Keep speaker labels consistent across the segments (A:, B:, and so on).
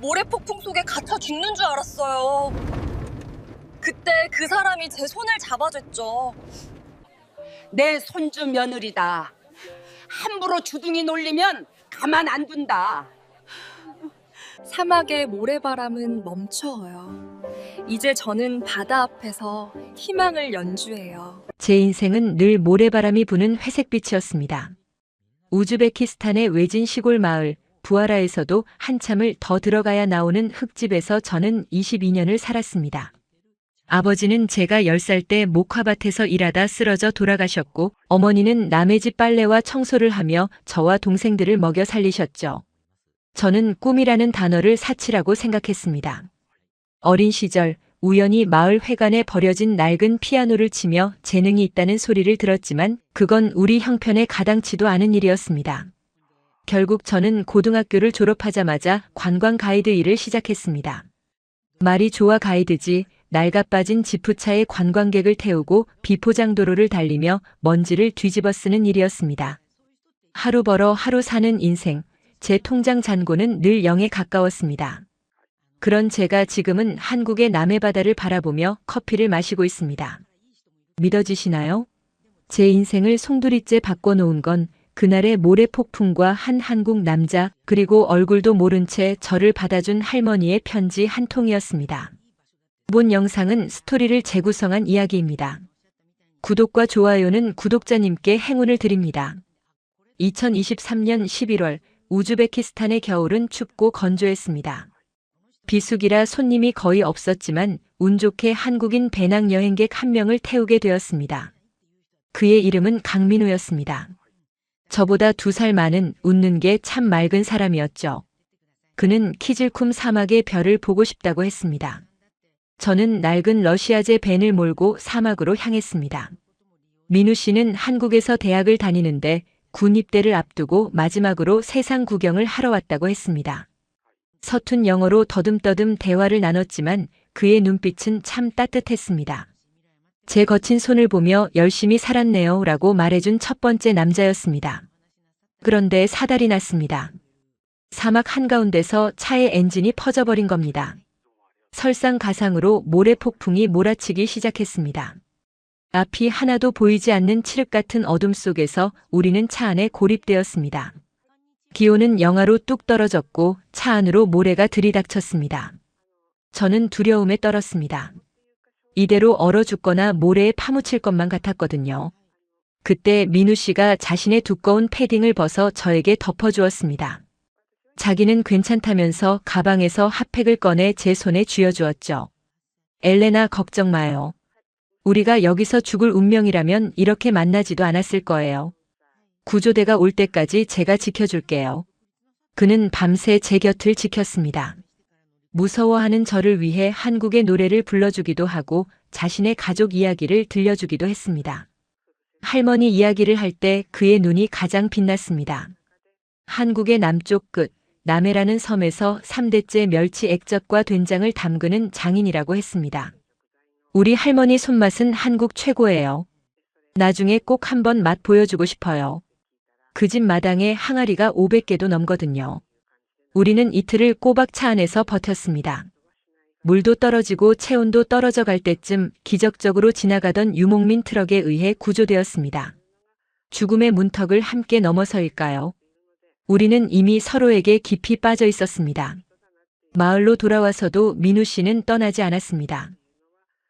A: 모래폭풍 속에 갇혀 죽는 줄 알았어요. 그때 그 사람이 제 손을 잡아줬죠.
B: 내 손주 며느리다. 함부로 주둥이 놀리면 가만 안 둔다.
A: 사막의 모래바람은 멈춰요. 이제 저는 바다 앞에서 희망을 연주해요.
C: 제 인생은 늘 모래바람이 부는 회색빛이었습니다. 우즈베키스탄의 외진 시골 마을 부하라에서도 한참을 더 들어가야 나오는 흙집에서 저는 22년을 살았습니다. 아버지는 제가 10살 때 목화밭에서 일하다 쓰러져 돌아가셨고, 어머니는 남의 집 빨래와 청소를 하며 저와 동생들을 먹여 살리셨죠. 저는 꿈이라는 단어를 사치라고 생각했습니다. 어린 시절 우연히 마을 회관에 버려진 낡은 피아노를 치며 재능이 있다는 소리를 들었지만 그건 우리 형편에 가당치도 않은 일이었습니다. 결국 저는 고등학교를 졸업하자마자 관광 가이드 일을 시작했습니다. 말이 좋아 가이드지, 낡아빠진 지프차에 관광객을 태우고 비포장도로를 달리며 먼지를 뒤집어 쓰는 일이었습니다. 하루 벌어 하루 사는 인생, 제 통장 잔고는 늘 0에 가까웠습니다. 그런 제가 지금은 한국의 남해바다를 바라보며 커피를 마시고 있습니다. 믿어지시나요? 제 인생을 송두리째 바꿔놓은 건 그날의 모래폭풍과 한 한국 남자, 그리고 얼굴도 모른 채 저를 받아준 할머니의 편지 한 통이었습니다. 본 영상은 스토리를 재구성한 이야기입니다. 구독과 좋아요는 구독자님께 행운을 드립니다. 2023년 11월 우즈베키스탄의 겨울은 춥고 건조했습니다. 비수기라 손님이 거의 없었지만 운 좋게 한국인 배낭여행객 한 명을 태우게 되었습니다. 그의 이름은 강민우였습니다. 저보다 2살 많은 웃는 게 참 맑은 사람이었죠. 그는 키질쿰 사막의 별을 보고 싶다고 했습니다. 저는 낡은 러시아제 밴을 몰고 사막으로 향했습니다. 민우 씨는 한국에서 대학을 다니는데 군 입대를 앞두고 마지막으로 세상 구경을 하러 왔다고 했습니다. 서툰 영어로 더듬더듬 대화를 나눴지만 그의 눈빛은 참 따뜻했습니다. 제 거친 손을 보며 열심히 살았네요 라고 말해준 첫 번째 남자였습니다. 그런데 사달이 났습니다. 사막 한가운데서 차의 엔진이 퍼져버린 겁니다. 설상가상으로 모래폭풍이 몰아치기 시작했습니다. 앞이 하나도 보이지 않는 칠흑 같은 어둠 속에서 우리는 차 안에 고립되었습니다. 기온은 영하로 뚝 떨어졌고 차 안으로 모래가 들이닥쳤습니다. 저는 두려움에 떨었습니다. 이대로 얼어 죽거나 모래에 파묻힐 것만 같았거든요. 그때 민우 씨가 자신의 두꺼운 패딩을 벗어 저에게 덮어주었습니다. 자기는 괜찮다면서 가방에서 핫팩을 꺼내 제 손에 쥐어주었죠. 엘레나, 걱정 마요. 우리가 여기서 죽을 운명이라면 이렇게 만나지도 않았을 거예요. 구조대가 올 때까지 제가 지켜줄게요. 그는 밤새 제 곁을 지켰습니다. 무서워하는 저를 위해 한국의 노래를 불러주기도 하고 자신의 가족 이야기를 들려주기도 했습니다. 할머니 이야기를 할 때 그의 눈이 가장 빛났습니다. 한국의 남쪽 끝, 남해라는 섬에서 3대째 멸치 액젓과 된장을 담그는 장인이라고 했습니다. 우리 할머니 손맛은 한국 최고예요. 나중에 꼭 한번 맛 보여주고 싶어요. 그 집 마당에 항아리가 500개도 넘거든요. 우리는 이틀을 꼬박 차 안에서 버텼습니다. 물도 떨어지고 체온도 떨어져 갈 때쯤 기적적으로 지나가던 유목민 트럭에 의해 구조되었습니다. 죽음의 문턱을 함께 넘어서일까요? 우리는 이미 서로에게 깊이 빠져 있었습니다. 마을로 돌아와서도 민우 씨는 떠나지 않았습니다.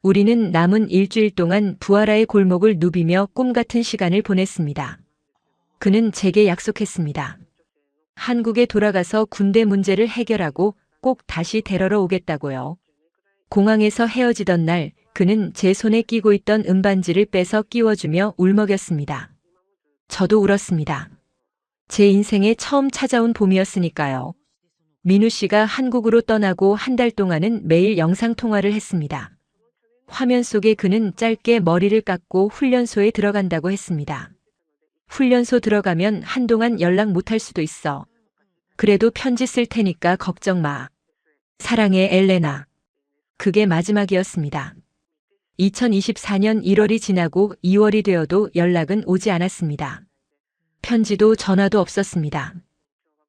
C: 우리는 남은 일주일 동안 부하라의 골목을 누비며 꿈 같은 시간을 보냈습니다. 그는 제게 약속했습니다. 한국에 돌아가서 군대 문제를 해결하고 꼭 다시 데려러 오겠다고요. 공항에서 헤어지던 날 그는 제 손에 끼고 있던 은반지를 빼서 끼워주며 울먹였습니다. 저도 울었습니다. 제 인생에 처음 찾아온 봄이었으니까요. 민우 씨가 한국으로 떠나고 한 달 동안은 매일 영상통화를 했습니다. 화면 속에 그는 짧게 머리를 깎고 훈련소에 들어간다고 했습니다. 훈련소 들어가면 한동안 연락 못할 수도 있어. 그래도 편지 쓸 테니까 걱정 마. 사랑해, 엘레나. 그게 마지막이었습니다. 2024년 1월이 지나고 2월이 되어도 연락은 오지 않았습니다. 편지도 전화도 없었습니다.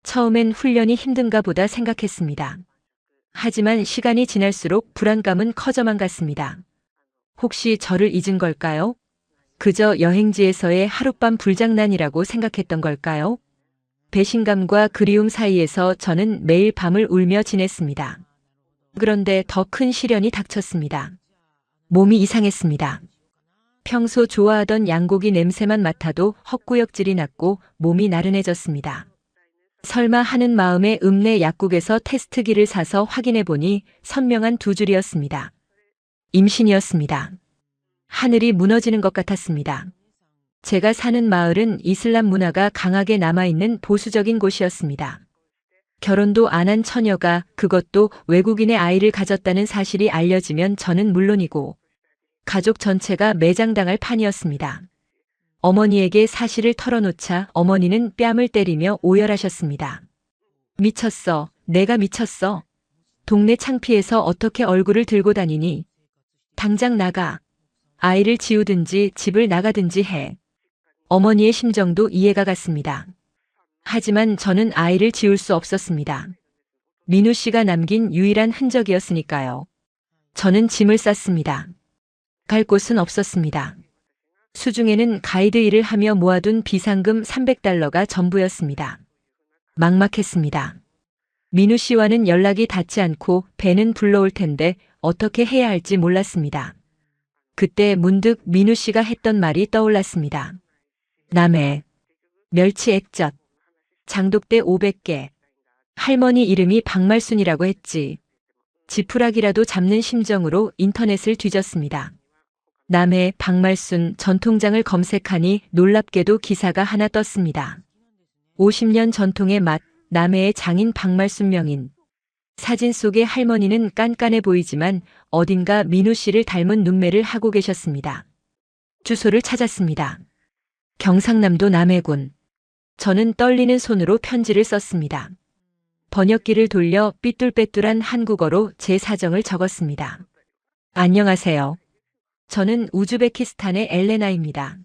C: 처음엔 훈련이 힘든가 보다 생각했습니다. 하지만 시간이 지날수록 불안감은 커져만 갔습니다. 혹시 저를 잊은 걸까요? 그저 여행지에서의 하룻밤 불장난이라고 생각했던 걸까요? 배신감과 그리움 사이에서 저는 매일 밤을 울며 지냈습니다. 그런데 더 큰 시련이 닥쳤습니다. 몸이 이상했습니다. 평소 좋아하던 양고기 냄새만 맡아도 헛구역질이 났고 몸이 나른해졌습니다. 설마 하는 마음에 읍내 약국에서 테스트기를 사서 확인해 보니 선명한 두 줄이었습니다. 임신이었습니다. 하늘이 무너지는 것 같았습니다. 제가 사는 마을은 이슬람 문화가 강하게 남아있는 보수적인 곳이었습니다. 결혼도 안 한 처녀가 그것도 외국인의 아이를 가졌다는 사실이 알려지면 저는 물론이고 가족 전체가 매장당할 판이었습니다. 어머니에게 사실을 털어놓자 어머니는 뺨을 때리며 오열하셨습니다. 미쳤어. 내가 미쳤어. 동네 창피해서 어떻게 얼굴을 들고 다니니? 당장 나가. 아이를 지우든지 집을 나가든지 해. 어머니의 심정도 이해가 갔습니다. 하지만 저는 아이를 지울 수 없었습니다. 민우 씨가 남긴 유일한 흔적이었으니까요. 저는 짐을 쌌습니다. 갈 곳은 없었습니다. 수중에는 가이드 일을 하며 모아둔 비상금 300달러가 전부였습니다. 막막했습니다. 민우 씨와는 연락이 닿지 않고 배는 불러올 텐데 어떻게 해야 할지 몰랐습니다. 그때 문득 민우 씨가 했던 말이 떠올랐습니다. 남해, 멸치 액젓, 장독대 500개, 할머니 이름이 박말순이라고 했지. 지푸라기라도 잡는 심정으로 인터넷을 뒤졌습니다. 남해 박말순 전통장을 검색하니 놀랍게도 기사가 하나 떴습니다. 50년 전통의 맛, 남해의 장인 박말순 명인. 사진 속의 할머니는 깐깐해 보이지만 어딘가 민우 씨를 닮은 눈매를 하고 계셨습니다. 주소를 찾았습니다. 경상남도 남해군. 저는 떨리는 손으로 편지를 썼습니다. 번역기를 돌려 삐뚤빼뚤한 한국어로 제 사정을 적었습니다. 안녕하세요. 저는 우즈베키스탄의 엘레나입니다.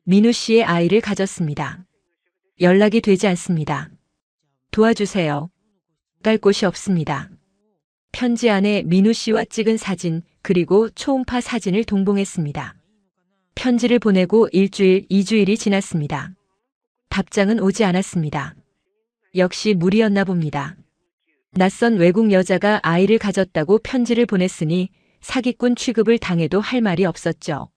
C: 민우 씨의 아이를 가졌습니다. 연락이 되지 않습니다. 도와주세요. 갈 곳이 없습니다. 편지 안에 민우 씨와 찍은 사진 그리고 초음파 사진을 동봉했습니다. 편지를 보내고 일주일, 2주일이 지났습니다. 답장은 오지 않았습니다. 역시 무리였나 봅니다. 낯선 외국 여자가 아이를 가졌다고 편지를 보냈으니 사기꾼 취급을 당해도 할 말이 없었죠.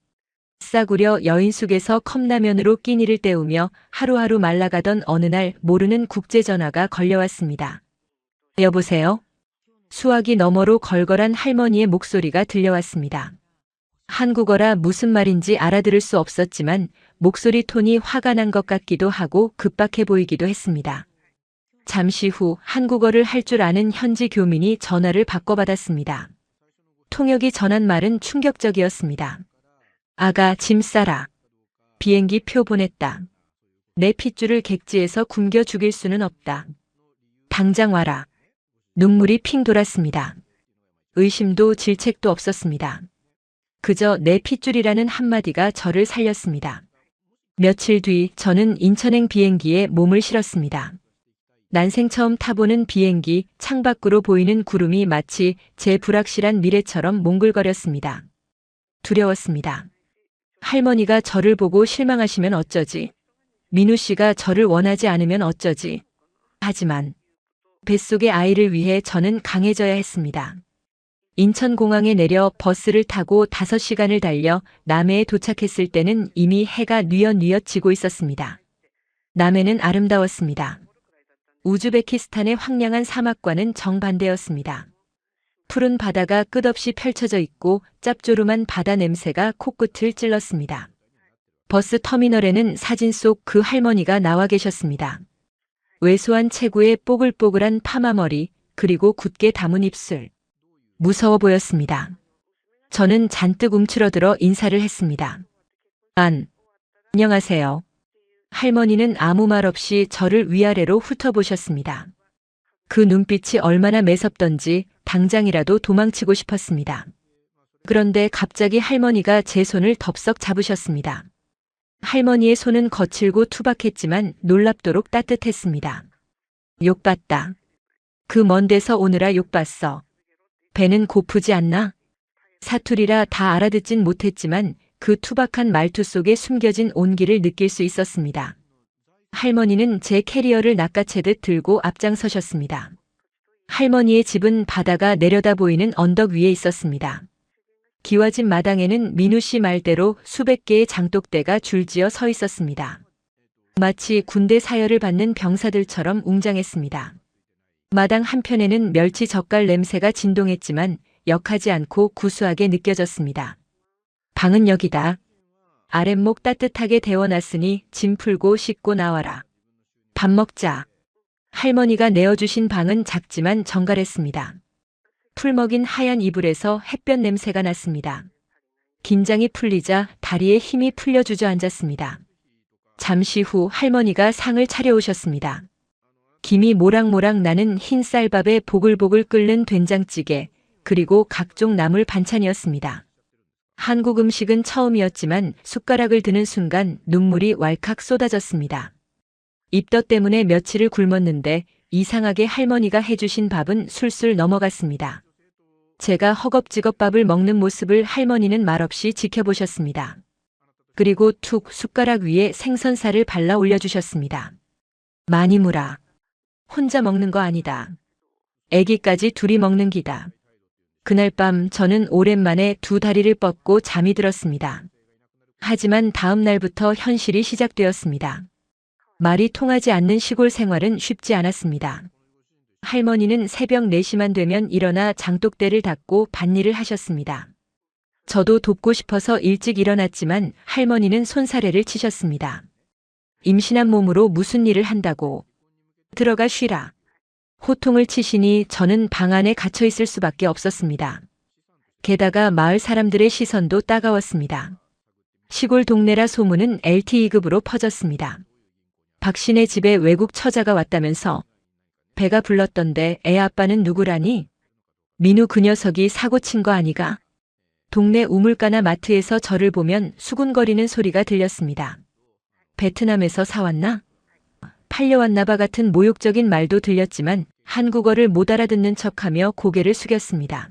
C: 싸구려 여인숙에서 컵라면으로 끼니를 때우며 하루하루 말라가던 어느 날 모르는 국제전화가 걸려왔습니다. 여보세요? 수화기 너머로 걸걸한 할머니의 목소리가 들려왔습니다. 한국어라 무슨 말인지 알아들을 수 없었지만 목소리 톤이 화가 난 것 같기도 하고 급박해 보이기도 했습니다. 잠시 후 한국어를 할 줄 아는 현지 교민이 전화를 바꿔받았습니다. 통역이 전한 말은 충격적이었습니다. 아가, 짐 싸라. 비행기 표 보냈다. 내 핏줄을 객지에서 굶겨 죽일 수는 없다. 당장 와라. 눈물이 핑 돌았습니다. 의심도 질책도 없었습니다. 그저 내 핏줄이라는 한마디가 저를 살렸습니다. 며칠 뒤 저는 인천행 비행기에 몸을 실었습니다. 난생 처음 타보는 비행기 창밖으로 보이는 구름이 마치 제 불확실한 미래처럼 몽글거렸습니다. 두려웠습니다. 할머니가 저를 보고 실망하시면 어쩌지? 민우 씨가 저를 원하지 않으면 어쩌지? 하지만 뱃속의 아이를 위해 저는 강해져야 했습니다. 인천공항에 내려 버스를 타고 5시간을 달려 남해에 도착했을 때는 이미 해가 뉘엿뉘엿 지고 있었습니다. 남해는 아름다웠습니다. 우즈베키스탄의 황량한 사막과는 정반대였습니다. 푸른 바다가 끝없이 펼쳐져 있고 짭조름한 바다 냄새가 코끝을 찔렀습니다. 버스 터미널에는 사진 속 그 할머니가 나와 계셨습니다. 왜소한 체구에 뽀글뽀글한 파마머리 그리고 굳게 담은 입술. 무서워 보였습니다. 저는 잔뜩 움츠러들어 인사를 했습니다. 안녕하세요. 할머니는 아무 말 없이 저를 위아래로 훑어보셨습니다. 그 눈빛이 얼마나 매섭던지 당장이라도 도망치고 싶었습니다. 그런데 갑자기 할머니가 제 손을 덥석 잡으셨습니다. 할머니의 손은 거칠고 투박했지만 놀랍도록 따뜻했습니다. 욕봤다. 그 먼 데서 오느라 욕봤어. 배는 고프지 않나? 사투리라 다 알아듣진 못했지만 그 투박한 말투 속에 숨겨진 온기를 느낄 수 있었습니다. 할머니는 제 캐리어를 낚아채듯 들고 앞장서셨습니다. 할머니의 집은 바다가 내려다 보이는 언덕 위에 있었습니다. 기와집 마당에는 민우 씨 말대로 수백 개의 장독대가 줄지어 서 있었습니다. 마치 군대 사열을 받는 병사들처럼 웅장했습니다. 마당 한편에는 멸치 젓갈 냄새가 진동했지만 역하지 않고 구수하게 느껴졌습니다. 방은 여기다. 아랫목 따뜻하게 데워놨으니 짐 풀고 씻고 나와라. 밥 먹자. 할머니가 내어주신 방은 작지만 정갈했습니다. 풀 먹인 하얀 이불에서 햇볕 냄새가 났습니다. 긴장이 풀리자 다리에 힘이 풀려 주저앉았습니다. 잠시 후 할머니가 상을 차려오셨습니다. 김이 모락모락 나는 흰 쌀밥에 보글보글 끓는 된장찌개, 그리고 각종 나물 반찬이었습니다. 한국 음식은 처음이었지만 숟가락을 드는 순간 눈물이 왈칵 쏟아졌습니다. 입덧 때문에 며칠을 굶었는데 이상하게 할머니가 해주신 밥은 술술 넘어갔습니다. 제가 허겁지겁 밥을 먹는 모습을 할머니는 말없이 지켜보셨습니다. 그리고 툭 숟가락 위에 생선살을 발라 올려주셨습니다. 많이 무라. 혼자 먹는 거 아니다. 애기까지 둘이 먹는 기다. 그날 밤 저는 오랜만에 두 다리를 뻗고 잠이 들었습니다. 하지만 다음 날부터 현실이 시작되었습니다. 말이 통하지 않는 시골 생활은 쉽지 않았습니다. 할머니는 새벽 4시만 되면 일어나 장독대를 닦고 밭일을 하셨습니다. 저도 돕고 싶어서 일찍 일어났지만 할머니는 손사래를 치셨습니다. 임신한 몸으로 무슨 일을 한다고. 들어가 쉬라. 호통을 치시니 저는 방 안에 갇혀 있을 수밖에 없었습니다. 게다가 마을 사람들의 시선도 따가웠습니다. 시골 동네라 소문은 LTE급으로 퍼졌습니다. 박신의 집에 외국 처자가 왔다면서. 배가 불렀던데 애 아빠는 누구라니? 민우 그 녀석이 사고 친 거 아니가? 동네 우물가나 마트에서 저를 보면 수군거리는 소리가 들렸습니다. 베트남에서 사왔나? 팔려왔나봐 같은 모욕적인 말도 들렸지만 한국어를 못 알아듣는 척하며 고개를 숙였습니다.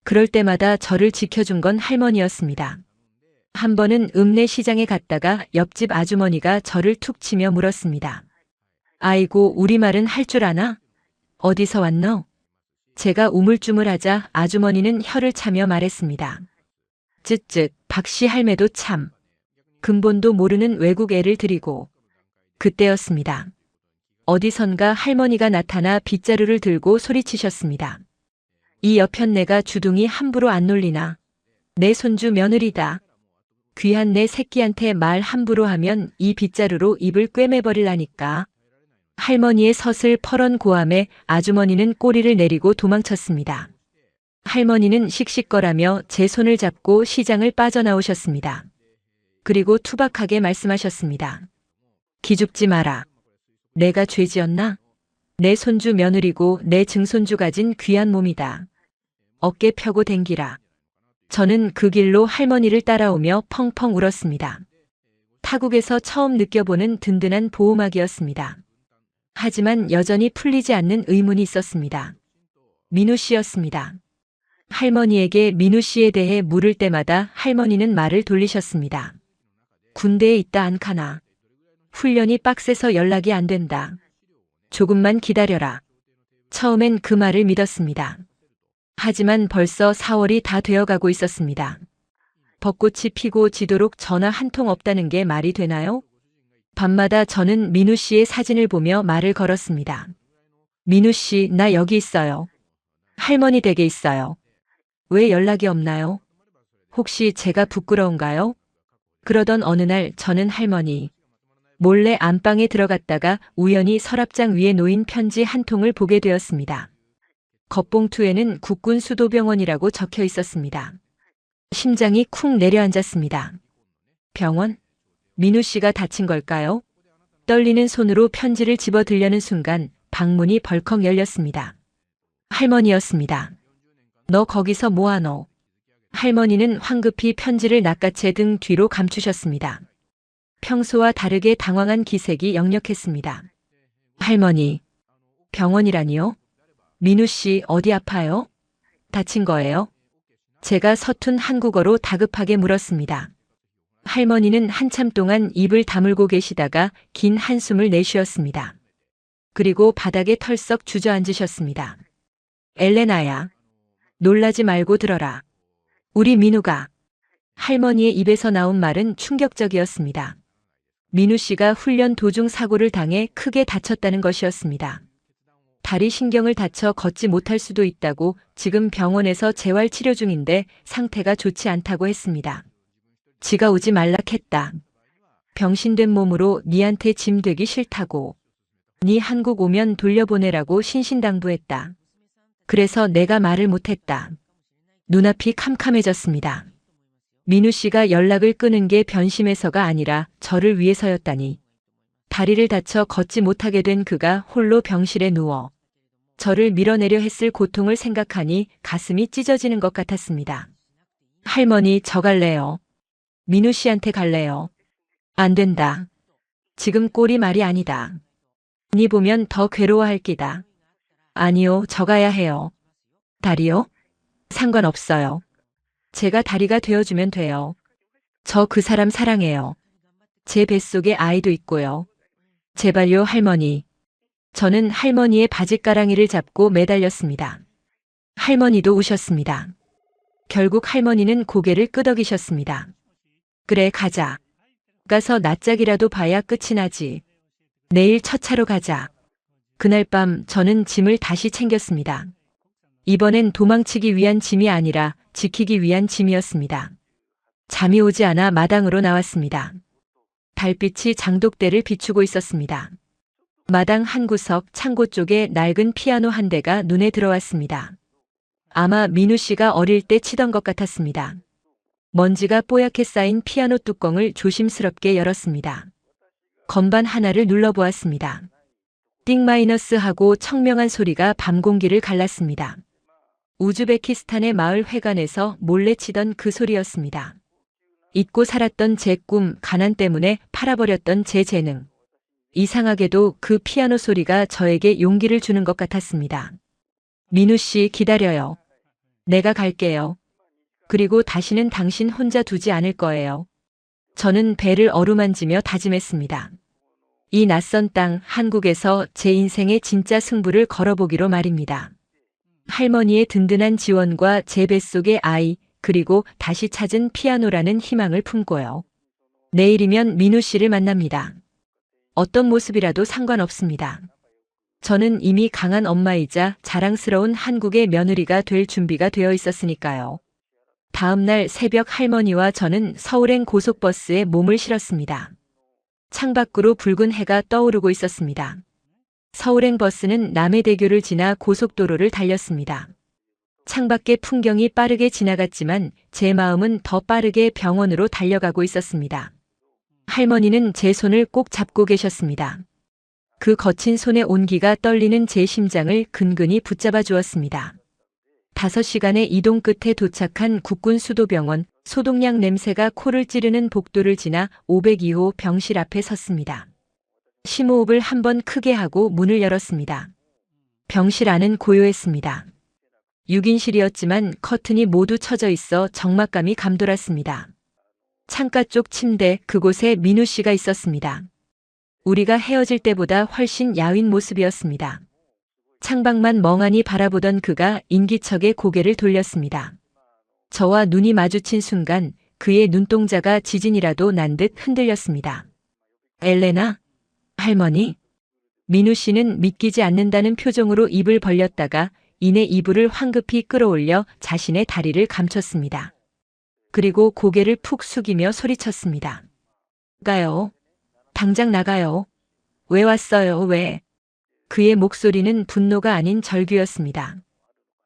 C: 그럴 때마다 저를 지켜준 건 할머니였습니다. 한 번은 읍내 시장에 갔다가 옆집 아주머니가 저를 툭 치며 물었습니다. 아이고, 우리말은 할 줄 아나? 어디서 왔노? 제가 우물쭈물하자 아주머니는 혀를 차며 말했습니다. 쯧쯧, 박씨 할매도 참. 근본도 모르는 외국 애를 들이고. 그때였습니다. 어디선가 할머니가 나타나 빗자루를 들고 소리치셨습니다. 이 여편네가 주둥이 함부로 안 놀리나. 내 손주 며느리다. 귀한 내 새끼한테 말 함부로 하면 이 빗자루로 입을 꿰매버릴라니까. 할머니의 서슬 퍼런 고함에 아주머니는 꼬리를 내리고 도망쳤습니다. 할머니는 씩씩거라며 제 손을 잡고 시장을 빠져나오셨습니다. 그리고 투박하게 말씀하셨습니다. 기죽지 마라. 내가 죄지었나? 내 손주 며느리고 내 증손주 가진 귀한 몸이다. 어깨 펴고 댕기라. 저는 그 길로 할머니를 따라오며 펑펑 울었습니다. 타국에서 처음 느껴보는 든든한 보호막이었습니다. 하지만 여전히 풀리지 않는 의문이 있었습니다. 민우 씨였습니다. 할머니에게 민우 씨에 대해 물을 때마다 할머니는 말을 돌리셨습니다. 군대에 있다 안카나. 훈련이 빡세서 연락이 안 된다. 조금만 기다려라. 처음엔 그 말을 믿었습니다. 하지만 벌써 4월이 다 되어가고 있었습니다. 벚꽃이 피고 지도록 전화 한 통 없다는 게 말이 되나요? 밤마다 저는 민우 씨의 사진을 보며 말을 걸었습니다. 민우 씨, 나 여기 있어요. 할머니 댁에 있어요. 왜 연락이 없나요? 혹시 제가 부끄러운가요? 그러던 어느 날 저는 할머니 몰래 안방에 들어갔다가 우연히 서랍장 위에 놓인 편지 한 통을 보게 되었습니다. 겉봉투에는 국군 수도병원이라고 적혀 있었습니다. 심장이 쿵 내려앉았습니다. 병원? 민우 씨가 다친 걸까요? 떨리는 손으로 편지를 집어 들려는 순간 방문이 벌컥 열렸습니다. 할머니였습니다. 너 거기서 뭐하노? 할머니는 황급히 편지를 낚아채 등 뒤로 감추셨습니다. 평소와 다르게 당황한 기색이 역력했습니다. 할머니, 병원이라니요? 민우 씨 어디 아파요? 다친 거예요? 제가 서툰 한국어로 다급하게 물었습니다. 할머니는 한참 동안 입을 다물고 계시다가 긴 한숨을 내쉬었습니다. 그리고 바닥에 털썩 주저앉으셨습니다. 엘레나야, 놀라지 말고 들어라. 우리 민우가. 할머니의 입에서 나온 말은 충격적이었습니다. 민우 씨가 훈련 도중 사고를 당해 크게 다쳤다는 것이었습니다. 다리 신경을 다쳐 걷지 못할 수도 있다고 지금 병원에서 재활 치료 중인데 상태가 좋지 않다고 했습니다. 지가 오지 말락했다. 병신된 몸으로 니한테 짐 되기 싫다고. 니 한국 오면 돌려보내라고 신신당부했다. 그래서 내가 말을 못했다. 눈앞이 캄캄해졌습니다. 민우 씨가 연락을 끊은 게 변심해서가 아니라 저를 위해서였다니. 다리를 다쳐 걷지 못하게 된 그가 홀로 병실에 누워 저를 밀어내려 했을 고통을 생각하니 가슴이 찢어지는 것 같았습니다. 할머니, 저 갈래요. 민우 씨한테 갈래요. 안 된다. 지금 꼴이 말이 아니다. 니 보면 더 괴로워할 끼다. 아니요, 저 가야 해요. 다리요? 상관없어요. 제가 다리가 되어주면 돼요. 저 그 사람 사랑해요. 제 뱃속에 아이도 있고요. 제발요, 할머니. 저는 할머니의 바짓가랑이를 잡고 매달렸습니다. 할머니도 우셨습니다. 결국 할머니는 고개를 끄덕이셨습니다. 그래, 가자. 가서 낯짝이라도 봐야 끝이 나지. 내일 첫 차로 가자. 그날 밤 저는 짐을 다시 챙겼습니다. 이번엔 도망치기 위한 짐이 아니라 지키기 위한 짐이었습니다. 잠이 오지 않아 마당으로 나왔습니다. 달빛이 장독대를 비추고 있었습니다. 마당 한 구석 창고 쪽에 낡은 피아노 한 대가 눈에 들어왔습니다. 아마 민우 씨가 어릴 때 치던 것 같았습니다. 먼지가 뽀얗게 쌓인 피아노 뚜껑을 조심스럽게 열었습니다. 건반 하나를 눌러보았습니다. 띵 마이너스 하고 청명한 소리가 밤 공기를 갈랐습니다. 우즈베키스탄의 마을 회관에서 몰래 치던 그 소리였습니다. 잊고 살았던 제 꿈, 가난 때문에 팔아버렸던 제 재능. 이상하게도 그 피아노 소리가 저에게 용기를 주는 것 같았습니다. 민우 씨, 기다려요. 내가 갈게요. 그리고 다시는 당신 혼자 두지 않을 거예요. 저는 배를 어루만지며 다짐했습니다. 이 낯선 땅, 한국에서 제 인생의 진짜 승부를 걸어보기로 말입니다. 할머니의 든든한 지원과 제 뱃속의 아이, 그리고 다시 찾은 피아노라는 희망을 품고요. 내일이면 민우 씨를 만납니다. 어떤 모습이라도 상관없습니다. 저는 이미 강한 엄마이자 자랑스러운 한국의 며느리가 될 준비가 되어 있었으니까요. 다음 날 새벽 할머니와 저는 서울행 고속버스에 몸을 실었습니다. 창밖으로 붉은 해가 떠오르고 있었습니다. 서울행 버스는 남해대교를 지나 고속도로를 달렸습니다. 창밖의 풍경이 빠르게 지나갔지만 제 마음은 더 빠르게 병원으로 달려가고 있었습니다. 할머니는 제 손을 꼭 잡고 계셨습니다. 그 거친 손의 온기가 떨리는 제 심장을 근근히 붙잡아 주었습니다. 5시간의 이동 끝에 도착한 국군수도병원, 소독약 냄새가 코를 찌르는 복도를 지나 502호 병실 앞에 섰습니다. 심호흡을 한번 크게 하고 문을 열었습니다. 병실 안은 고요했습니다. 6인실이었지만 커튼이 모두 쳐져 있어 적막감이 감돌았습니다. 창가 쪽 침대, 그곳에 민우 씨가 있었습니다. 우리가 헤어질 때보다 훨씬 야윈 모습이었습니다. 창밖만 멍하니 바라보던 그가 인기척에 고개를 돌렸습니다. 저와 눈이 마주친 순간 그의 눈동자가 지진이라도 난 듯 흔들렸습니다. 엘레나? 할머니? 민우 씨는 믿기지 않는다는 표정으로 입을 벌렸다가 이내 이불을 황급히 끌어올려 자신의 다리를 감췄습니다. 그리고 고개를 푹 숙이며 소리쳤습니다. 나가요. 당장 나가요. 왜 왔어요, 왜? 그의 목소리는 분노가 아닌 절규였습니다.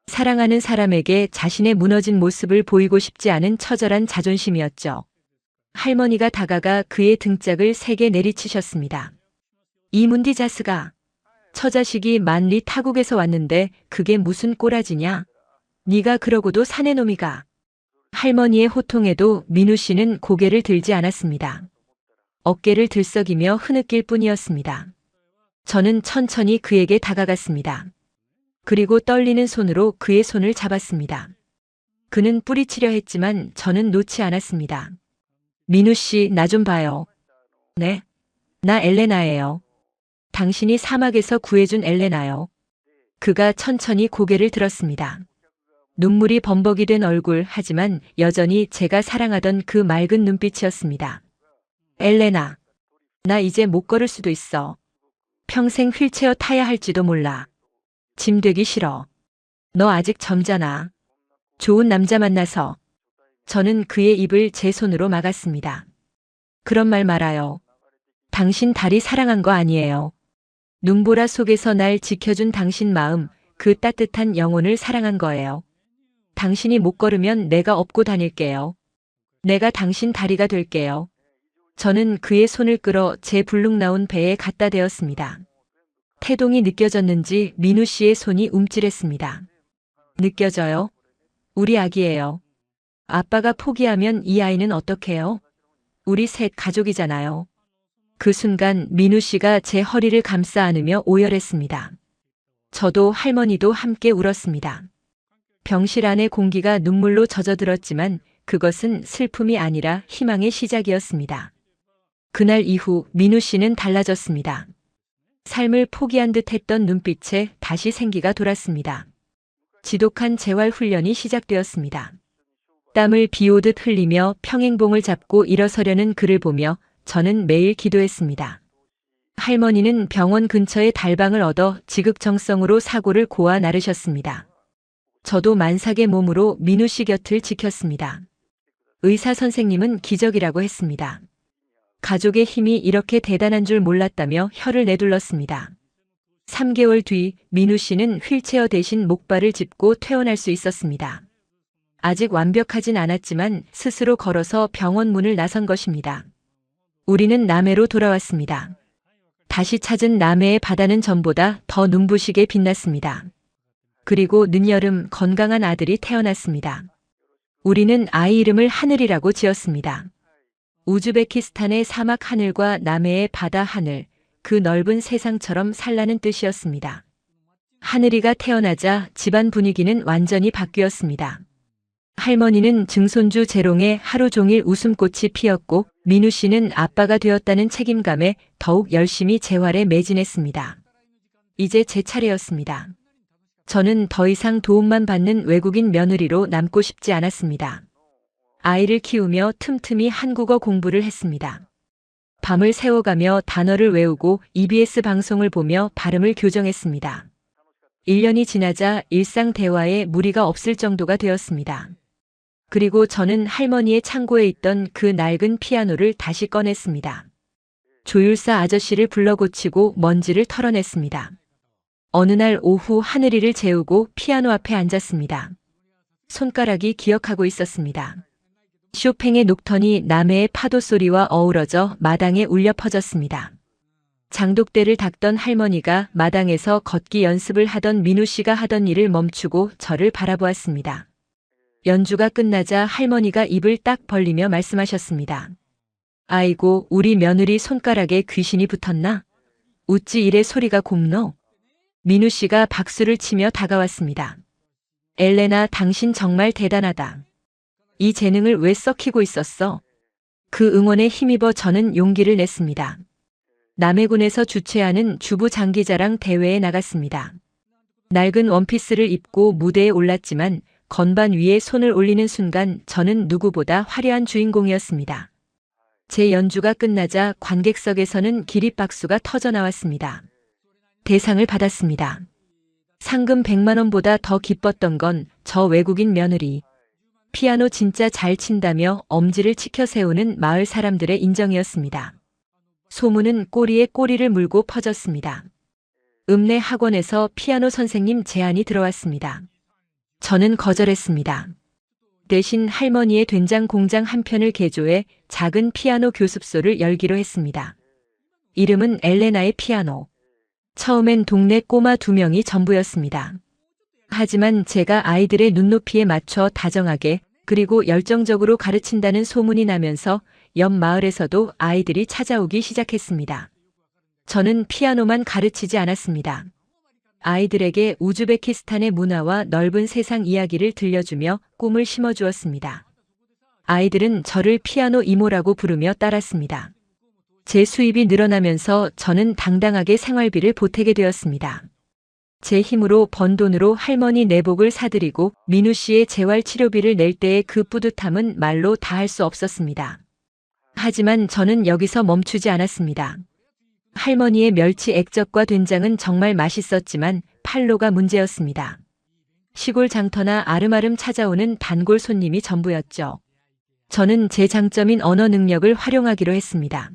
C: 사랑하는 사람에게 자신의 무너진 모습을 보이고 싶지 않은 처절한 자존심이었죠. 할머니가 다가가 그의 등짝을 세게 내리치셨습니다. 이문디 자스가, 처자식이 만리 타국에서 왔는데 그게 무슨 꼬라지냐? 네가 그러고도 사내 놈이가. 할머니의 호통에도 민우 씨는 고개를 들지 않았습니다. 어깨를 들썩이며 흐느낄 뿐이었습니다. 저는 천천히 그에게 다가갔습니다. 그리고 떨리는 손으로 그의 손을 잡았습니다. 그는 뿌리치려 했지만 저는 놓지 않았습니다. 민우 씨, 나 좀 봐요. 네. 나 엘레나예요. 당신이 사막에서 구해준 엘레나요. 그가 천천히 고개를 들었습니다. 눈물이 범벅이 된 얼굴, 하지만 여전히 제가 사랑하던 그 맑은 눈빛이었습니다. 엘레나, 나 이제 못 걸을 수도 있어. 평생 휠체어 타야 할지도 몰라. 짐 되기 싫어. 너 아직 젊잖아. 좋은 남자 만나서. 저는 그의 입을 제 손으로 막았습니다. 그런 말 말아요. 당신 다리 사랑한 거 아니에요. 눈보라 속에서 날 지켜준 당신 마음, 그 따뜻한 영혼을 사랑한 거예요. 당신이 못 걸으면 내가 업고 다닐게요. 내가 당신 다리가 될게요. 저는 그의 손을 끌어 제 불룩 나온 배에 갖다 대었습니다. 태동이 느껴졌는지 민우 씨의 손이 움찔했습니다. 느껴져요? 우리 아기예요. 아빠가 포기하면 이 아이는 어떡해요? 우리 셋 가족이잖아요. 그 순간 민우 씨가 제 허리를 감싸 안으며 오열했습니다. 저도 할머니도 함께 울었습니다. 병실 안의 공기가 눈물로 젖어들었지만 그것은 슬픔이 아니라 희망의 시작이었습니다. 그날 이후 민우 씨는 달라졌습니다. 삶을 포기한 듯 했던 눈빛에 다시 생기가 돌았습니다. 지독한 재활 훈련이 시작되었습니다. 땀을 비오듯 흘리며 평행봉을 잡고 일어서려는 그를 보며 저는 매일 기도했습니다. 할머니는 병원 근처에 달방을 얻어 지극정성으로 사고를 고아 나르셨습니다. 저도 만삭의 몸으로 민우 씨 곁을 지켰습니다. 의사 선생님은 기적이라고 했습니다. 가족의 힘이 이렇게 대단한 줄 몰랐다며 혀를 내둘렀습니다. 3개월 뒤 민우 씨는 휠체어 대신 목발을 짚고 퇴원할 수 있었습니다. 아직 완벽하진 않았지만 스스로 걸어서 병원 문을 나선 것입니다. 우리는 남해로 돌아왔습니다. 다시 찾은 남해의 바다는 전보다 더 눈부시게 빛났습니다. 그리고 늦여름 건강한 아들이 태어났습니다. 우리는 아이 이름을 하늘이라고 지었습니다. 우즈베키스탄의 사막 하늘과 남해의 바다 하늘, 그 넓은 세상처럼 살라는 뜻이었습니다. 하늘이가 태어나자 집안 분위기는 완전히 바뀌었습니다. 할머니는 증손주 재롱에 하루 종일 웃음꽃이 피었고 민우 씨는 아빠가 되었다는 책임감에 더욱 열심히 재활에 매진했습니다. 이제 제 차례였습니다. 저는 더 이상 도움만 받는 외국인 며느리로 남고 싶지 않았습니다. 아이를 키우며 틈틈이 한국어 공부를 했습니다. 밤을 새워가며 단어를 외우고 EBS 방송을 보며 발음을 교정했습니다. 1년이 지나자 일상 대화에 무리가 없을 정도가 되었습니다. 그리고 저는 할머니의 창고에 있던 그 낡은 피아노를 다시 꺼냈습니다. 조율사 아저씨를 불러 고치고 먼지를 털어냈습니다. 어느 날 오후 하늘이를 재우고 피아노 앞에 앉았습니다. 손가락이 기억하고 있었습니다. 쇼팽의 녹턴이 남해의 파도 소리와 어우러져 마당에 울려 퍼졌습니다. 장독대를 닦던 할머니가 마당에서 걷기 연습을 하던 민우 씨가 하던 일을 멈추고 저를 바라보았습니다. 연주가 끝나자 할머니가 입을 딱 벌리며 말씀하셨습니다. 아이고, 우리 며느리 손가락에 귀신이 붙었나? 어찌 이래 소리가 곱노? 민우 씨가 박수를 치며 다가왔습니다. 엘레나, 당신 정말 대단하다. 이 재능을 왜 썩히고 있었어? 그 응원에 힘입어 저는 용기를 냈습니다. 남해군에서 주최하는 주부 장기자랑 대회에 나갔습니다. 낡은 원피스를 입고 무대에 올랐지만 건반 위에 손을 올리는 순간 저는 누구보다 화려한 주인공이었습니다. 제 연주가 끝나자 관객석에서는 기립박수가 터져 나왔습니다. 대상을 받았습니다. 상금 100만 원보다 더 기뻤던 건 저 외국인 며느리. 피아노 진짜 잘 친다며 엄지를 치켜 세우는 마을 사람들의 인정이었습니다. 소문은 꼬리에 꼬리를 물고 퍼졌습니다. 읍내 학원에서 피아노 선생님 제안이 들어왔습니다. 저는 거절했습니다. 대신 할머니의 된장 공장 한 편을 개조해 작은 피아노 교습소를 열기로 했습니다. 이름은 엘레나의 피아노. 처음엔 동네 꼬마 2명이 전부였습니다. 하지만 제가 아이들의 눈높이에 맞춰 다정하게 그리고 열정적으로 가르친다는 소문이 나면서 옆 마을에서도 아이들이 찾아오기 시작했습니다. 저는 피아노만 가르치지 않았습니다. 아이들에게 우즈베키스탄의 문화와 넓은 세상 이야기를 들려주며 꿈을 심어주었습니다. 아이들은 저를 피아노 이모라고 부르며 따랐습니다. 제 수입이 늘어나면서 저는 당당하게 생활비를 보태게 되었습니다. 제 힘으로 번 돈으로 할머니 내복을 사드리고 민우 씨의 재활 치료비를 낼 때의 그 뿌듯함은 말로 다할 수 없었습니다. 하지만 저는 여기서 멈추지 않았습니다. 할머니의 멸치 액젓과 된장은 정말 맛있었지만 팔로가 문제였습니다. 시골 장터나 아름아름 찾아오는 단골 손님이 전부였죠. 저는 제 장점인 언어 능력을 활용하기로 했습니다.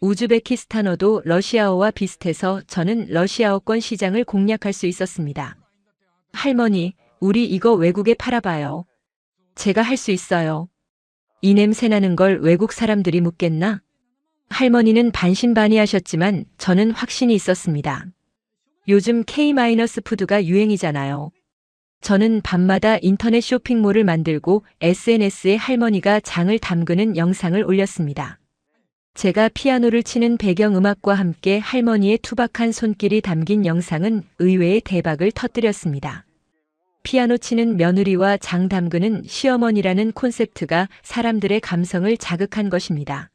C: 우즈베키스탄어도 러시아어와 비슷해서 저는 러시아어권 시장을 공략할 수 있었습니다. 할머니, 우리 이거 외국에 팔아봐요. 제가 할 수 있어요. 이 냄새 나는 걸 외국 사람들이 묻겠나? 할머니는 반신반의하셨지만 저는 확신이 있었습니다. 요즘 K-푸드가 유행이잖아요. 저는 밤마다 인터넷 쇼핑몰을 만들고 SNS에 할머니가 장을 담그는 영상을 올렸습니다. 제가 피아노를 치는 배경음악과 함께 할머니의 투박한 손길이 담긴 영상은 의외의 대박을 터뜨렸습니다. 피아노 치는 며느리와 장 담그는 시어머니라는 콘셉트가 사람들의 감성을 자극한 것입니다.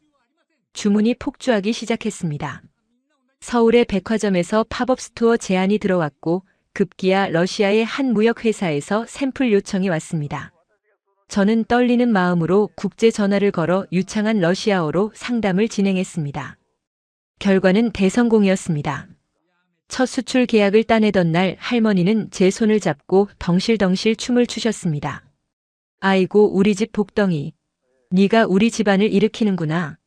C: 주문이 폭주하기 시작했습니다. 서울의 백화점에서 팝업 스토어 제안이 들어왔고 급기야 러시아의 한 무역회사에서 샘플 요청이 왔습니다. 저는 떨리는 마음으로 국제 전화를 걸어 유창한 러시아어로 상담을 진행했습니다. 결과는 대성공이었습니다. 첫 수출 계약을 따내던 날 할머니는 제 손을 잡고 덩실덩실 춤을 추셨습니다. 아이고 우리 집 복덩이. 네가 우리 집안을 일으키는구나.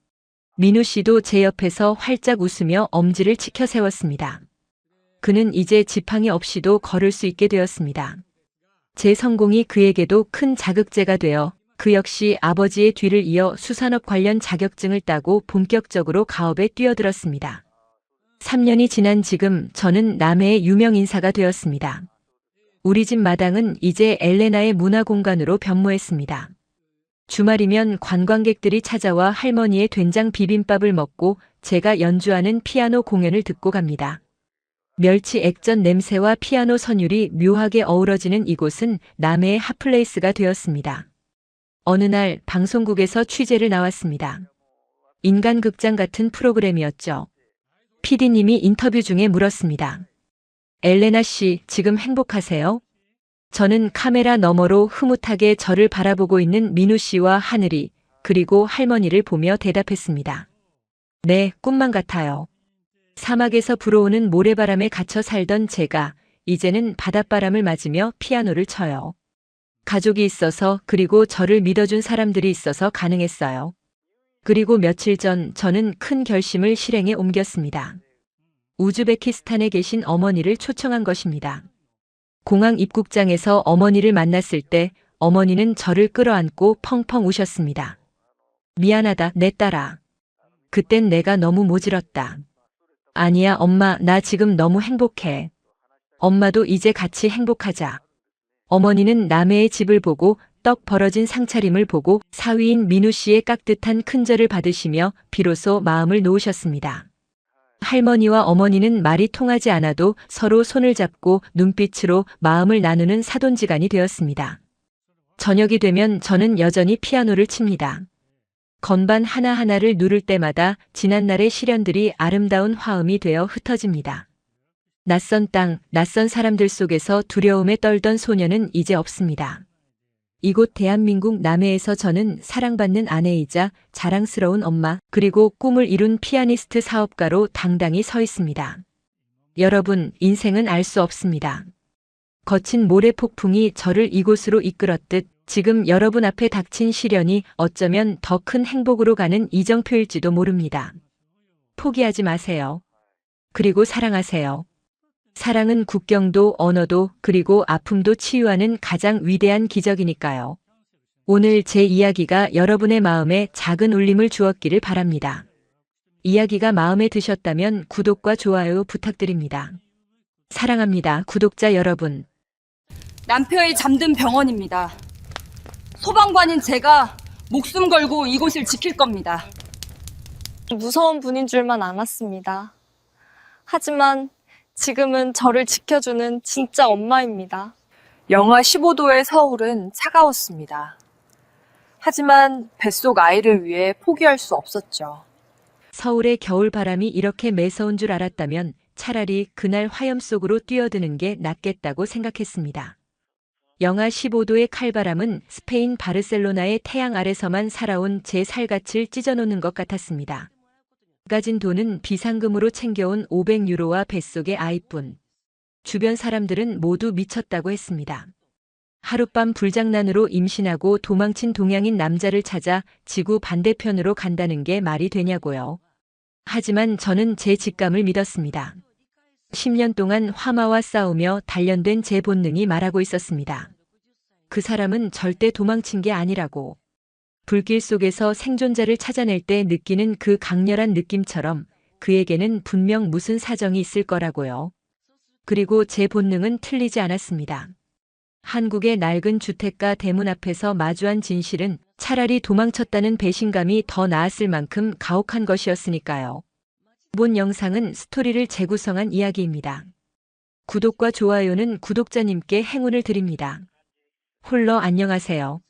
C: 민우 씨도 제 옆에서 활짝 웃으며 엄지를 치켜 세웠습니다. 그는 이제 지팡이 없이도 걸을 수 있게 되었습니다. 제 성공이 그에게도 큰 자극제가 되어 그 역시 아버지의 뒤를 이어 수산업 관련 자격증을 따고 본격적으로 가업에 뛰어들었습니다. 3년이 지난 지금 저는 남해의 유명 인사가 되었습니다. 우리 집 마당은 이제 엘레나의 문화공간으로 변모했습니다. 주말이면 관광객들이 찾아와 할머니의 된장 비빔밥을 먹고 제가 연주하는 피아노 공연을 듣고 갑니다. 멸치 액젓 냄새와 피아노 선율이 묘하게 어우러지는 이곳은 남해의 핫플레이스가 되었습니다. 어느 날 방송국에서 취재를 나왔습니다. 인간극장 같은 프로그램이었죠. PD님이 인터뷰 중에 물었습니다. 엘레나 씨, 지금 행복하세요? 저는 카메라 너머로 흐뭇하게 저를 바라보고 있는 민우 씨와 하늘이, 그리고 할머니를 보며 대답했습니다. 네, 꿈만 같아요. 사막에서 불어오는 모래바람에 갇혀 살던 제가 이제는 바닷바람을 맞으며 피아노를 쳐요. 가족이 있어서 그리고 저를 믿어준 사람들이 있어서 가능했어요. 그리고 며칠 전 저는 큰 결심을 실행에 옮겼습니다. 우즈베키스탄에 계신 어머니를 초청한 것입니다. 공항 입국장에서 어머니를 만났을 때 어머니는 저를 끌어안고 펑펑 우셨습니다. 미안하다, 내 딸아. 그땐 내가 너무 모질었다. 아니야, 엄마, 나 지금 너무 행복해. 엄마도 이제 같이 행복하자. 어머니는 남해의 집을 보고 떡 벌어진 상차림을 보고 사위인 민우 씨의 깍듯한 큰절을 받으시며 비로소 마음을 놓으셨습니다. 할머니와 어머니는 말이 통하지 않아도 서로 손을 잡고 눈빛으로 마음을 나누는 사돈지간이 되었습니다. 저녁이 되면 저는 여전히 피아노를 칩니다. 건반 하나하나를 누를 때마다 지난날의 시련들이 아름다운 화음이 되어 흩어집니다. 낯선 땅, 낯선 사람들 속에서 두려움에 떨던 소녀는 이제 없습니다. 이곳 대한민국 남해에서 저는 사랑받는 아내이자 자랑스러운 엄마, 그리고 꿈을 이룬 피아니스트 사업가로 당당히 서 있습니다. 여러분, 인생은 알 수 없습니다. 거친 모래폭풍이 저를 이곳으로 이끌었듯 지금 여러분 앞에 닥친 시련이 어쩌면 더 큰 행복으로 가는 이정표일지도 모릅니다. 포기하지 마세요. 그리고 사랑하세요. 사랑은 국경도 언어도 그리고 아픔도 치유하는 가장 위대한 기적이니까요. 오늘 제 이야기가 여러분의 마음에 작은 울림을 주었기를 바랍니다. 이야기가 마음에 드셨다면 구독과 좋아요 부탁드립니다. 사랑합니다, 구독자 여러분.
A: 남편이 잠든 병원입니다. 소방관인 제가 목숨 걸고 이곳을 지킬 겁니다.
D: 무서운 분인 줄만 알았습니다. 하지만
A: 지금은 저를 지켜주는 진짜 엄마입니다.
D: 영하 15도의 서울은 차가웠습니다. 하지만 뱃속 아이를 위해 포기할 수 없었죠.
C: 서울의 겨울 바람이 이렇게 매서운 줄 알았다면 차라리 그날 화염 속으로 뛰어드는 게 낫겠다고 생각했습니다. 영하 15도의 칼바람은 스페인 바르셀로나의 태양 아래서만 살아온 제 살갗을 찢어놓는 것 같았습니다. 가진 돈은 비상금으로 챙겨온 500유로와 뱃속의 아이뿐. 주변 사람들은 모두 미쳤다고 했습니다. 하룻밤 불장난으로 임신하고 도망친 동양인 남자를 찾아 지구 반대편으로 간다는 게 말이 되냐고요. 하지만 저는 제 직감을 믿었습니다. 10년 동안 화마와 싸우며 단련된 제 본능이 말하고 있었습니다. 그 사람은 절대 도망친 게 아니라고. 불길 속에서 생존자를 찾아낼 때 느끼는 그 강렬한 느낌처럼 그에게는 분명 무슨 사정이 있을 거라고요. 그리고 제 본능은 틀리지 않았습니다. 한국의 낡은 주택가 대문 앞에서 마주한 진실은 차라리 도망쳤다는 배신감이 더 나았을 만큼 가혹한 것이었으니까요. 본 영상은 스토리를 재구성한 이야기입니다. 구독과 좋아요는 구독자님께 행운을 드립니다. 홀러 안녕하세요.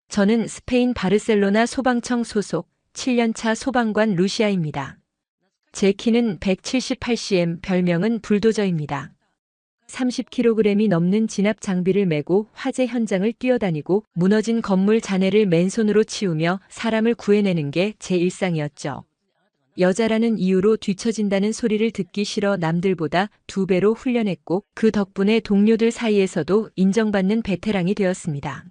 C: 저는 스페인 바르셀로나 소방청 소속 7년차 소방관 루시아입니다. 제 키는 178cm, 별명은 불도저입니다. 30kg이 넘는 진압 장비를 메고 화재 현장을 뛰어다니고 무너진 건물 잔해를 맨손으로 치우며 사람을 구해내는 게 제 일상이었죠. 여자라는 이유로 뒤처진다는 소리를 듣기 싫어 남들보다 2배로 훈련했고 그 덕분에 동료들 사이에서도 인정받는 베테랑이 되었습니다.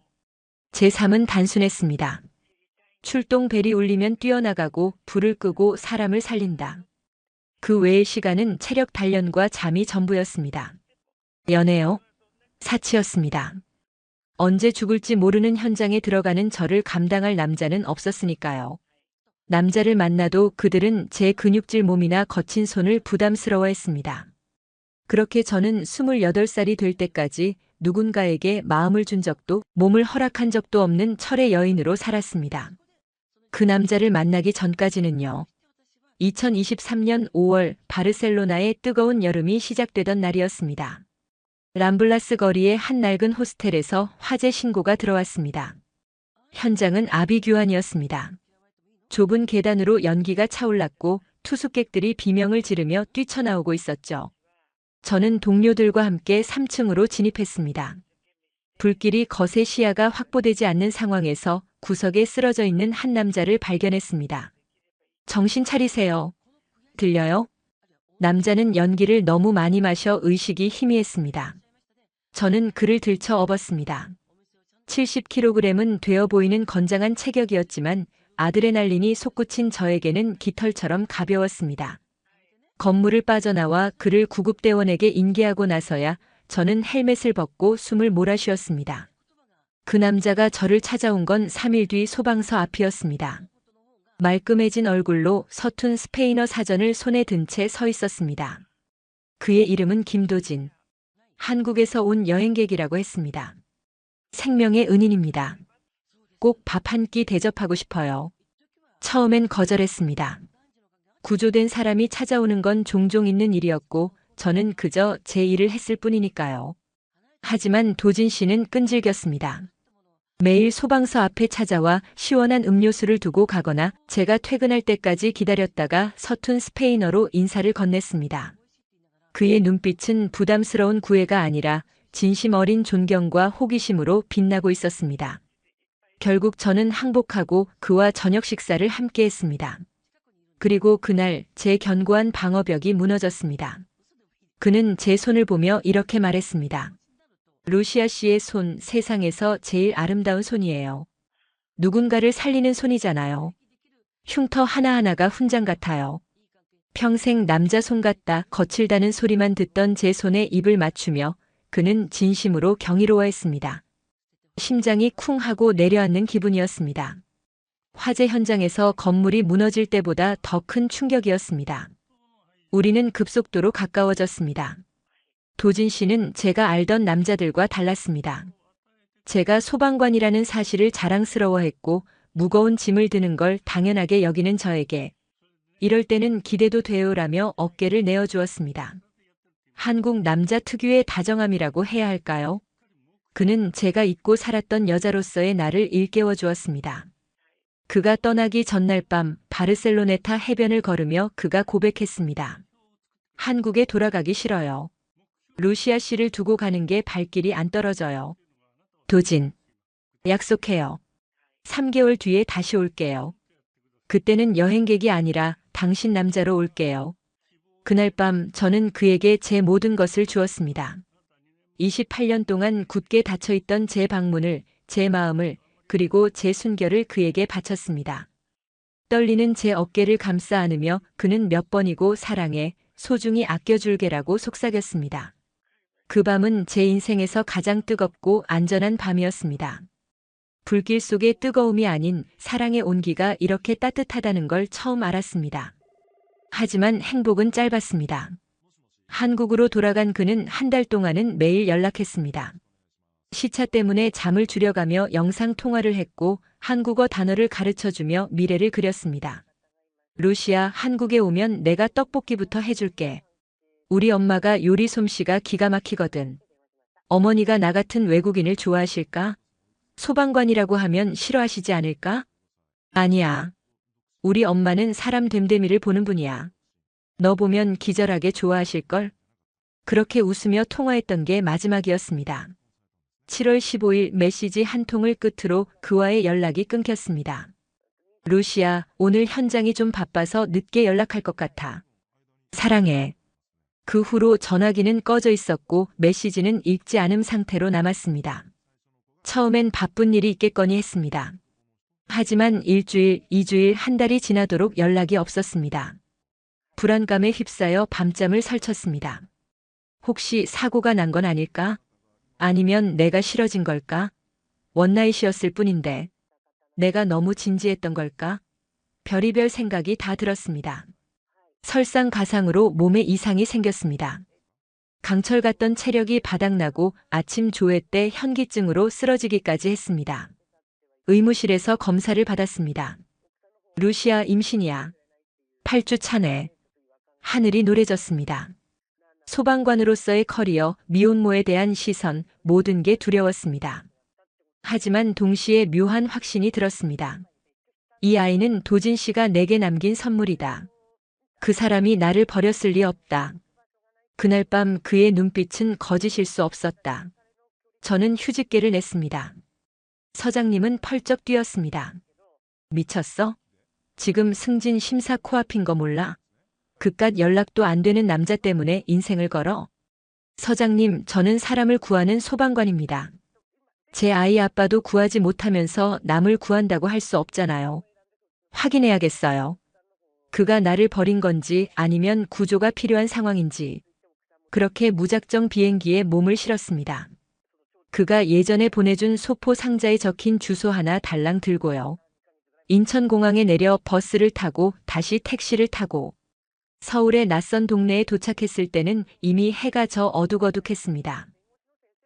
C: 제 삶은 단순했습니다. 출동 벨이 울리면 뛰어나가고 불을 끄고 사람을 살린다. 그 외의 시간은 체력 단련과 잠이 전부였습니다. 연애요? 사치였습니다. 언제 죽을지 모르는 현장에 들어가는 저를 감당할 남자는 없었으니까요. 남자를 만나도 그들은 제 근육질 몸이나 거친 손을 부담스러워했습니다. 그렇게 저는 28살이 될 때까지 누군가에게 마음을 준 적도 몸을 허락한 적도 없는 철의 여인으로 살았습니다. 그 남자를 만나기 전까지는요. 2023년 5월 바르셀로나의 뜨거운 여름이 시작되던 날이었습니다. 람블라스 거리의 한 낡은 호스텔에서 화재 신고가 들어왔습니다. 현장은 아비규환이었습니다. 좁은 계단으로 연기가 차올랐고 투숙객들이 비명을 지르며 뛰쳐나오고 있었죠. 저는 동료들과 함께 3층으로 진입했습니다. 불길이 거세 시야가 확보되지 않는 상황에서 구석에 쓰러져 있는 한 남자를 발견했습니다. 정신 차리세요. 들려요? 남자는 연기를 너무 많이 마셔 의식이 희미했습니다. 저는 그를 들쳐 업었습니다. 70kg은 되어 보이는 건장한 체격이었지만 아드레날린이 솟구친 저에게는 깃털처럼 가벼웠습니다. 건물을 빠져나와 그를 구급대원에게 인계하고 나서야 저는 헬멧을 벗고 숨을 몰아쉬었습니다. 그 남자가 저를 찾아온 건 3일 뒤 소방서 앞이었습니다. 말끔해진 얼굴로 서툰 스페인어 사전을 손에 든 채 서 있었습니다. 그의 이름은 김도진. 한국에서 온 여행객이라고 했습니다. 생명의 은인입니다. 꼭 밥 한 끼 대접하고 싶어요. 처음엔 거절했습니다. 구조된 사람이 찾아오는 건 종종 있는 일이었고 저는 그저 제 일을 했을 뿐이니까요. 하지만 도진 씨는 끈질겼습니다. 매일 소방서 앞에 찾아와 시원한 음료수를 두고 가거나 제가 퇴근할 때까지 기다렸다가 서툰 스페인어로 인사를 건넸습니다. 그의 눈빛은 부담스러운 구애가 아니라 진심 어린 존경과 호기심으로 빛나고 있었습니다. 결국 저는 항복하고 그와 저녁 식사를 함께 했습니다. 그리고 그날 제 견고한 방어벽이 무너졌습니다. 그는 제 손을 보며 이렇게 말했습니다. 루시아 씨의 손, 세상에서 제일 아름다운 손이에요. 누군가를 살리는 손이잖아요. 흉터 하나하나가 훈장 같아요. 평생 남자 손 같다 거칠다는 소리만 듣던 제 손에 입을 맞추며 그는 진심으로 경이로워했습니다. 심장이 쿵 하고 내려앉는 기분이었습니다. 화재 현장에서 건물이 무너질 때보다 더 큰 충격이었습니다. 우리는 급속도로 가까워졌습니다. 도진 씨는 제가 알던 남자들과 달랐습니다. 제가 소방관이라는 사실을 자랑스러워했고 무거운 짐을 드는 걸 당연하게 여기는 저에게 이럴 때는 기대도 돼요라며 어깨를 내어주었습니다. 한국 남자 특유의 다정함이라고 해야 할까요? 그는 제가 잊고 살았던 여자로서의 나를 일깨워 주었습니다. 그가 떠나기 전날 밤 바르셀로네타 해변을 걸으며 그가 고백했습니다. 한국에 돌아가기 싫어요. 루시아 씨를 두고 가는 게 발길이 안 떨어져요. 도진, 약속해요. 3개월 뒤에 다시 올게요. 그때는 여행객이 아니라 당신 남자로 올게요. 그날 밤 저는 그에게 제 모든 것을 주었습니다. 28년 동안 굳게 닫혀있던 제 방문을, 제 마음을, 그리고 제 순결을 그에게 바쳤습니다. 떨리는 제 어깨를 감싸 안으며 그는 몇 번이고 사랑해, 소중히 아껴줄게라고 속삭였습니다. 그 밤은 제 인생에서 가장 뜨겁고 안전한 밤이었습니다. 불길 속의 뜨거움이 아닌 사랑의 온기가 이렇게 따뜻하다는 걸 처음 알았습니다. 하지만 행복은 짧았습니다. 한국으로 돌아간 그는 한 달 동안은 매일 연락했습니다. 시차 때문에 잠을 줄여가며 영상 통화를 했고 한국어 단어를 가르쳐주며 미래를 그렸습니다. 루시아, 한국에 오면 내가 떡볶이부터 해줄게. 우리 엄마가 요리 솜씨가 기가 막히거든. 어머니가 나 같은 외국인을 좋아하실까? 소방관이라고 하면 싫어하시지 않을까? 아니야. 우리 엄마는 사람 됨됨이를 보는 분이야. 너 보면 기절하게 좋아하실걸? 그렇게 웃으며 통화했던 게 마지막이었습니다. 7월 15일 메시지 한 통을 끝으로 그와의 연락이 끊겼습니다. 루시아, 오늘 현장이 좀 바빠서 늦게 연락할 것 같아. 사랑해. 그 후로 전화기는 꺼져 있었고 메시지는 읽지 않은 상태로 남았습니다. 처음엔 바쁜 일이 있겠거니 했습니다. 하지만 일주일, 2주일, 한 달이 지나도록 연락이 없었습니다. 불안감에 휩싸여 밤잠을 설쳤습니다. 혹시 사고가 난 건 아닐까? 아니면 내가 싫어진 걸까? 원나잇이었을 뿐인데. 내가 너무 진지했던 걸까? 별의별 생각이 다 들었습니다. 설상가상으로 몸에 이상이 생겼습니다. 강철 같던 체력이 바닥나고 아침 조회 때 현기증으로 쓰러지기까지 했습니다. 의무실에서 검사를 받았습니다. 루시아 임신이야. 8주 차네. 하늘이 노래졌습니다. 소방관으로서의 커리어, 미혼모에 대한 시선, 모든 게 두려웠습니다. 하지만 동시에 묘한 확신이 들었습니다. 이 아이는 도진 씨가 내게 남긴 선물이다. 그 사람이 나를 버렸을 리 없다. 그날 밤 그의 눈빛은 거짓일 수 없었다. 저는 휴직계를 냈습니다. 서장님은 펄쩍 뛰었습니다. 미쳤어? 지금 승진 심사 코앞인 거 몰라? 그깟 연락도 안 되는 남자 때문에 인생을 걸어? 서장님, 저는 사람을 구하는 소방관입니다. 제 아이 아빠도 구하지 못하면서 남을 구한다고 할 수 없잖아요. 확인해야겠어요. 그가 나를 버린 건지 아니면 구조가 필요한 상황인지. 그렇게 무작정 비행기에 몸을 실었습니다. 그가 예전에 보내준 소포 상자에 적힌 주소 하나 달랑 들고요. 인천공항에 내려 버스를 타고 다시 택시를 타고 서울의 낯선 동네에 도착했을 때는 이미 해가 져 어둑어둑했습니다.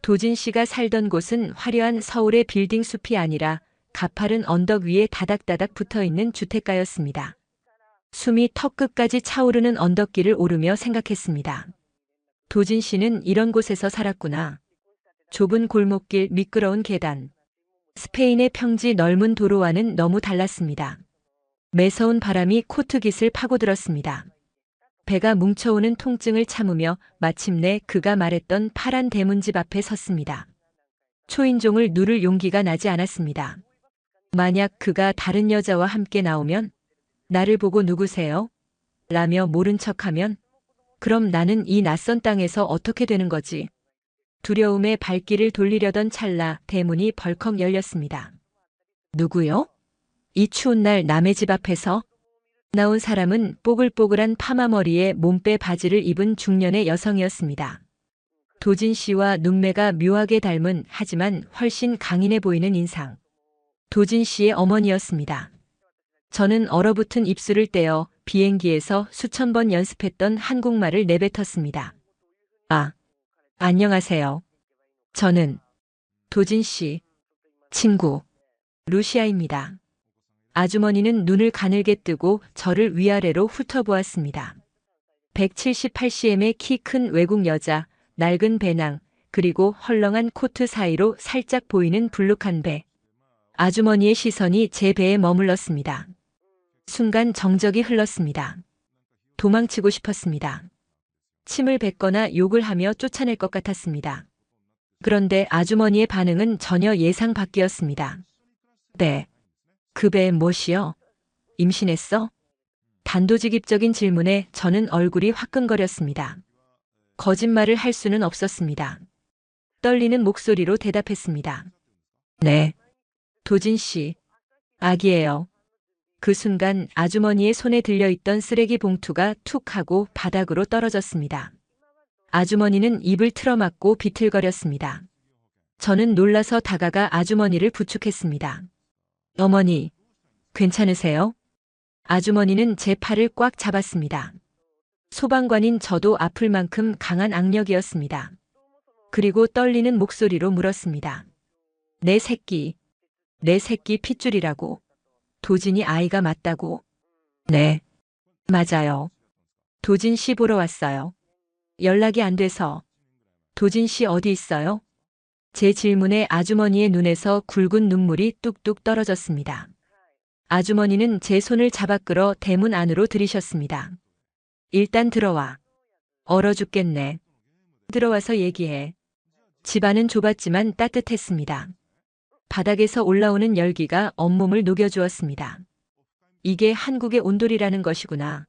C: 도진 씨가 살던 곳은 화려한 서울의 빌딩 숲이 아니라 가파른 언덕 위에 다닥다닥 붙어있는 주택가였습니다. 숨이 턱끝까지 차오르는 언덕길을 오르며 생각했습니다. 도진 씨는 이런 곳에서 살았구나. 좁은 골목길, 미끄러운 계단. 스페인의 평지 넓은 도로와는 너무 달랐습니다. 매서운 바람이 코트깃을 파고들었습니다. 배가 뭉쳐오는 통증을 참으며 마침내 그가 말했던 파란 대문집 앞에 섰습니다. 초인종을 누를 용기가 나지 않았습니다. 만약 그가 다른 여자와 함께 나오면? 나를 보고 누구세요? 라며 모른 척하면? 그럼 나는 이 낯선 땅에서 어떻게 되는 거지? 두려움에 발길을 돌리려던 찰나 대문이 벌컥 열렸습니다. 누구요? 이 추운 날 남의 집 앞에서? 나온 사람은 뽀글뽀글한 파마머리에 몸빼 바지를 입은 중년의 여성이었습니다. 도진 씨와 눈매가 묘하게 닮은 하지만 훨씬 강인해 보이는 인상. 도진 씨의 어머니였습니다. 저는 얼어붙은 입술을 떼어 비행기에서 수천 번 연습했던 한국말을 내뱉었습니다. 아, 안녕하세요. 저는 도진 씨 친구 루시아입니다. 아주머니는 눈을 가늘게 뜨고 저를 위아래로 훑어보았습니다. 178cm의 키 큰 외국 여자, 낡은 배낭, 그리고 헐렁한 코트 사이로 살짝 보이는 불룩한 배. 아주머니의 시선이 제 배에 머물렀습니다. 순간 정적이 흘렀습니다. 도망치고 싶었습니다. 침을 뱉거나 욕을 하며 쫓아낼 것 같았습니다. 그런데 아주머니의 반응은 전혀 예상 밖이었습니다. 네. 그 배 무엇이요? 임신했어? 단도직입적인 질문에 저는 얼굴이 화끈거렸습니다. 거짓말을 할 수는 없었습니다. 떨리는 목소리로 대답했습니다. 네. 도진 씨. 아기예요. 그 순간 아주머니의 손에 들려있던 쓰레기 봉투가 툭 하고 바닥으로 떨어졌습니다. 아주머니는 입을 틀어막고 비틀거렸습니다. 저는 놀라서 다가가 아주머니를 부축했습니다. 어머니, 괜찮으세요? 아주머니는 제 팔을 꽉 잡았습니다. 소방관인 저도 아플 만큼 강한 악력이었습니다. 그리고 떨리는 목소리로 물었습니다. 내 새끼 핏줄이라고. 도진이 아이가 맞다고. 네, 맞아요. 도진 씨 보러 왔어요. 연락이 안 돼서. 도진 씨 어디 있어요? 제 질문에 아주머니의 눈에서 굵은 눈물이 뚝뚝 떨어졌습니다. 아주머니는 제 손을 잡아 끌어 대문 안으로 들이셨습니다. 일단 들어와. 얼어 죽겠네. 들어와서 얘기해. 집안은 좁았지만 따뜻했습니다. 바닥에서 올라오는 열기가 온몸을 녹여주었습니다. 이게 한국의 온돌이라는 것이구나.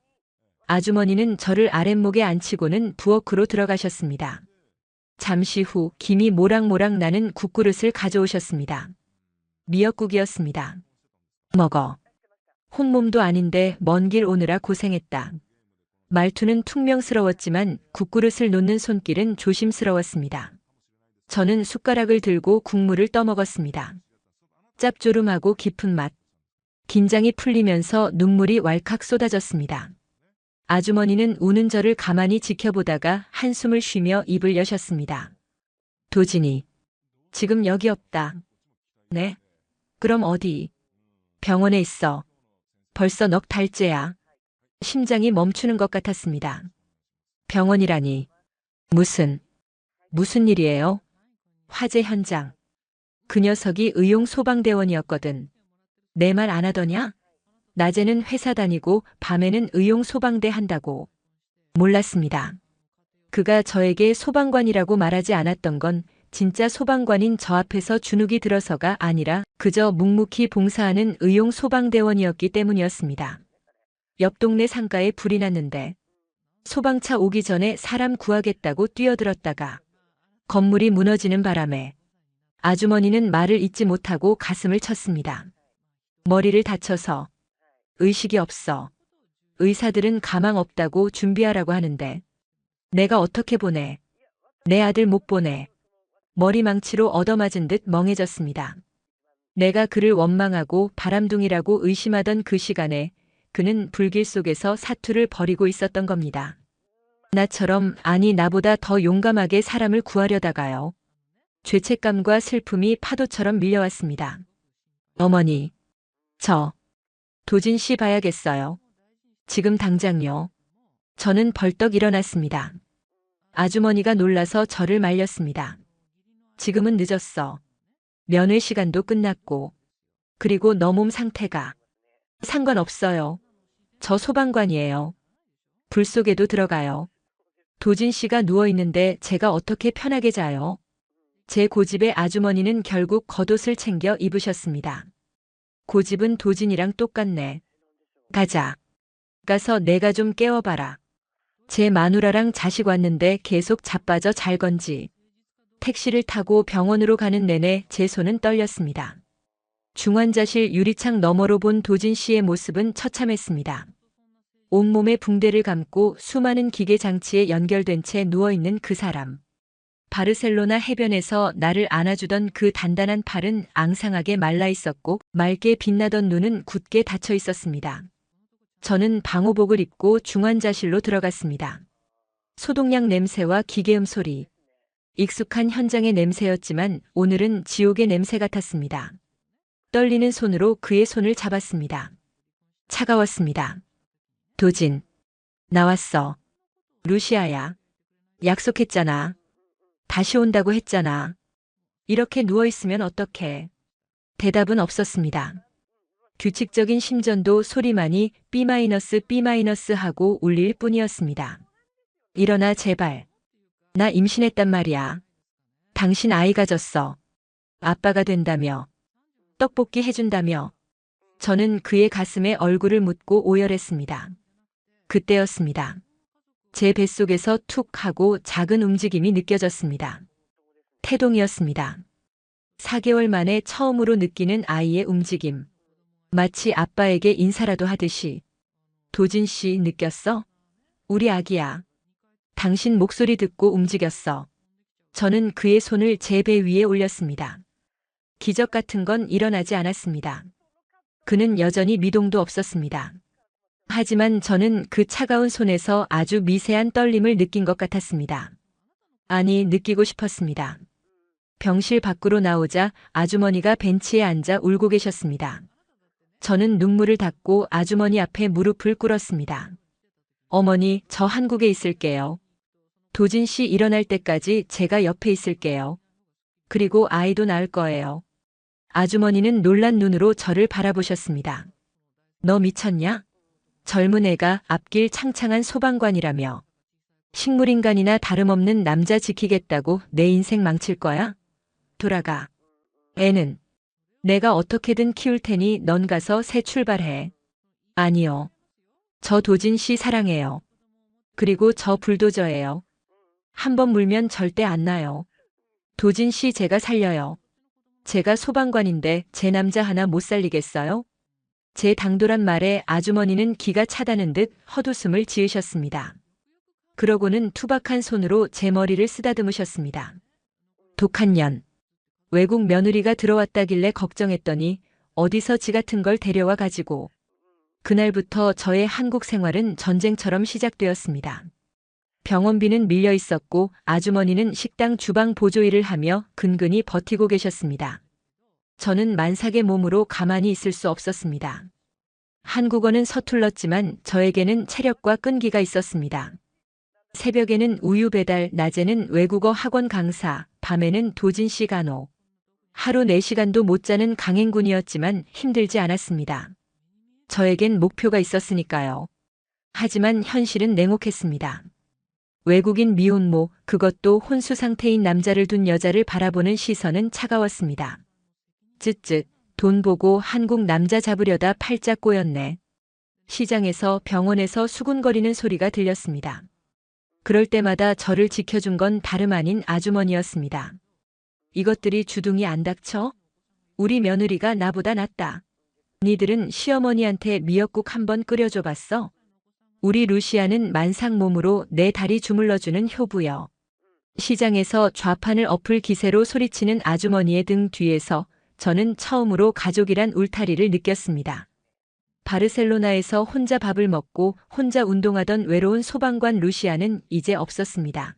C: 아주머니는 저를 아랫목에 앉히고는 부엌으로 들어가셨습니다. 잠시 후 김이 모락모락 나는 국그릇을 가져오셨습니다. 미역국이었습니다. 먹어. 혼몸도 아닌데 먼 길 오느라 고생했다. 말투는 퉁명스러웠지만 국그릇을 놓는 손길은 조심스러웠습니다. 저는 숟가락을 들고 국물을 떠먹었습니다. 짭조름하고 깊은 맛. 긴장이 풀리면서 눈물이 왈칵 쏟아졌습니다. 아주머니는 우는 저를 가만히 지켜보다가 한숨을 쉬며 입을 여셨습니다. 도진이. 지금 여기 없다. 네? 그럼 어디? 병원에 있어. 벌써 넉 달째야. 심장이 멈추는 것 같았습니다. 병원이라니. 무슨 일이에요? 화재 현장. 그 녀석이 의용 소방대원이었거든. 내 말 안 하더냐? 낮에는 회사 다니고 밤에는 의용 소방대 한다고. 몰랐습니다. 그가 저에게 소방관이라고 말하지 않았던 건 진짜 소방관인 저 앞에서 주눅이 들어서가 아니라 그저 묵묵히 봉사하는 의용 소방대원이었기 때문이었습니다. 옆 동네 상가에 불이 났는데 소방차 오기 전에 사람 구하겠다고 뛰어들었다가 건물이 무너지는 바람에 아주머니는 말을 잇지 못하고 가슴을 쳤습니다. 머리를 다쳐서 의식이 없어. 의사들은 가망 없다고 준비하라고 하는데 내가 어떻게 보내. 내 아들 못 보내. 머리망치로 얻어맞은 듯 멍해졌습니다. 내가 그를 원망하고 바람둥이라고 의심하던 그 시간에 그는 불길 속에서 사투를 벌이고 있었던 겁니다. 나처럼, 아니 나보다 더 용감하게 사람을 구하려다가요. 죄책감과 슬픔이 파도처럼 밀려왔습니다. 어머니, 저 도진 씨 봐야겠어요. 지금 당장요. 저는 벌떡 일어났습니다. 아주머니가 놀라서 저를 말렸습니다. 지금은 늦었어. 면회 시간도 끝났고. 그리고 너 몸 상태가. 상관없어요. 저 소방관이에요. 불 속에도 들어가요. 도진 씨가 누워있는데 제가 어떻게 편하게 자요? 제 고집에 아주머니는 결국 겉옷을 챙겨 입으셨습니다. 고집은 도진이랑 똑같네. 가자. 가서 내가 좀 깨워봐라. 제 마누라랑 자식 왔는데 계속 자빠져 잘 건지. 택시를 타고 병원으로 가는 내내 제 손은 떨렸습니다. 중환자실 유리창 너머로 본 도진 씨의 모습은 처참했습니다. 온몸에 붕대를 감고 수많은 기계 장치에 연결된 채 누워있는 그 사람. 바르셀로나 해변에서 나를 안아주던 그 단단한 팔은 앙상하게 말라 있었고 맑게 빛나던 눈은 굳게 닫혀 있었습니다. 저는 방호복을 입고 중환자실로 들어갔습니다. 소독약 냄새와 기계음 소리. 익숙한 현장의 냄새였지만 오늘은 지옥의 냄새 같았습니다. 떨리는 손으로 그의 손을 잡았습니다. 차가웠습니다. 도진. 나왔어. 루시아야. 약속했잖아. 다시 온다고 했잖아. 이렇게 누워있으면 어떡해. 대답은 없었습니다. 규칙적인 심전도 소리만이 B- B- 하고 울릴 뿐이었습니다. 일어나 제발. 나 임신했단 말이야. 당신 아이 가졌어. 아빠가 된다며. 떡볶이 해준다며. 저는 그의 가슴에 얼굴을 묻고 오열했습니다. 그때였습니다. 제 뱃속에서 툭 하고 작은 움직임이 느껴졌습니다. 태동이었습니다. 4개월 만에 처음으로 느끼는 아이의 움직임. 마치 아빠에게 인사라도 하듯이. 도진 씨 느꼈어? 우리 아기야. 당신 목소리 듣고 움직였어. 저는 그의 손을 제 배 위에 올렸습니다. 기적 같은 건 일어나지 않았습니다. 그는 여전히 미동도 없었습니다. 하지만 저는 그 차가운 손에서 아주 미세한 떨림을 느낀 것 같았습니다. 아니, 느끼고 싶었습니다. 병실 밖으로 나오자 아주머니가 벤치에 앉아 울고 계셨습니다. 저는 눈물을 닦고 아주머니 앞에 무릎을 꿇었습니다. 어머니, 저 한국에 있을게요. 도진 씨 일어날 때까지 제가 옆에 있을게요. 그리고 아이도 낳을 거예요. 아주머니는 놀란 눈으로 저를 바라보셨습니다. 너 미쳤냐? 젊은 애가 앞길 창창한 소방관이라며. 식물인간이나 다름없는 남자 지키겠다고 내 인생 망칠 거야? 돌아가. 애는 내가 어떻게든 키울 테니 넌 가서 새 출발해. 아니요. 저 도진 씨 사랑해요. 그리고 저 불도저예요. 한번 물면 절대 안 나요. 도진 씨 제가 살려요. 제가 소방관인데 제 남자 하나 못 살리겠어요? 제 당돌한 말에 아주머니는 기가 차다는 듯 헛웃음을 지으셨습니다. 그러고는 투박한 손으로 제 머리를 쓰다듬으셨습니다. 독한 년. 외국 며느리가 들어왔다길래 걱정했더니 어디서 지 같은 걸 데려와 가지고. 그날부터 저의 한국 생활은 전쟁처럼 시작되었습니다. 병원비는 밀려 있었고 아주머니는 식당 주방 보조 일을 하며 근근히 버티고 계셨습니다. 저는 만삭의 몸으로 가만히 있을 수 없었습니다. 한국어는 서툴렀지만 저에게는 체력과 끈기가 있었습니다. 새벽에는 우유 배달, 낮에는 외국어 학원 강사, 밤에는 도진 씨 간호. 하루 4시간도 못 자는 강행군이었지만 힘들지 않았습니다. 저에겐 목표가 있었으니까요. 하지만 현실은 냉혹했습니다. 외국인 미혼모, 그것도 혼수 상태인 남자를 둔 여자를 바라보는 시선은 차가웠습니다. 쯧쯧, 돈 보고 한국 남자 잡으려다 팔짝 꼬였네. 시장에서 병원에서 수군거리는 소리가 들렸습니다. 그럴 때마다 저를 지켜준 건 다름 아닌 아주머니였습니다. 이것들이 주둥이 안 닥쳐? 우리 며느리가 나보다 낫다. 니들은 시어머니한테 미역국 한번 끓여줘 봤어? 우리 루시아는 만삭 몸으로 내 다리 주물러주는 효부여. 시장에서 좌판을 엎을 기세로 소리치는 아주머니의 등 뒤에서 저는 처음으로 가족이란 울타리를 느꼈습니다. 바르셀로나에서 혼자 밥을 먹고 혼자 운동하던 외로운 소방관 루시아는 이제 없었습니다.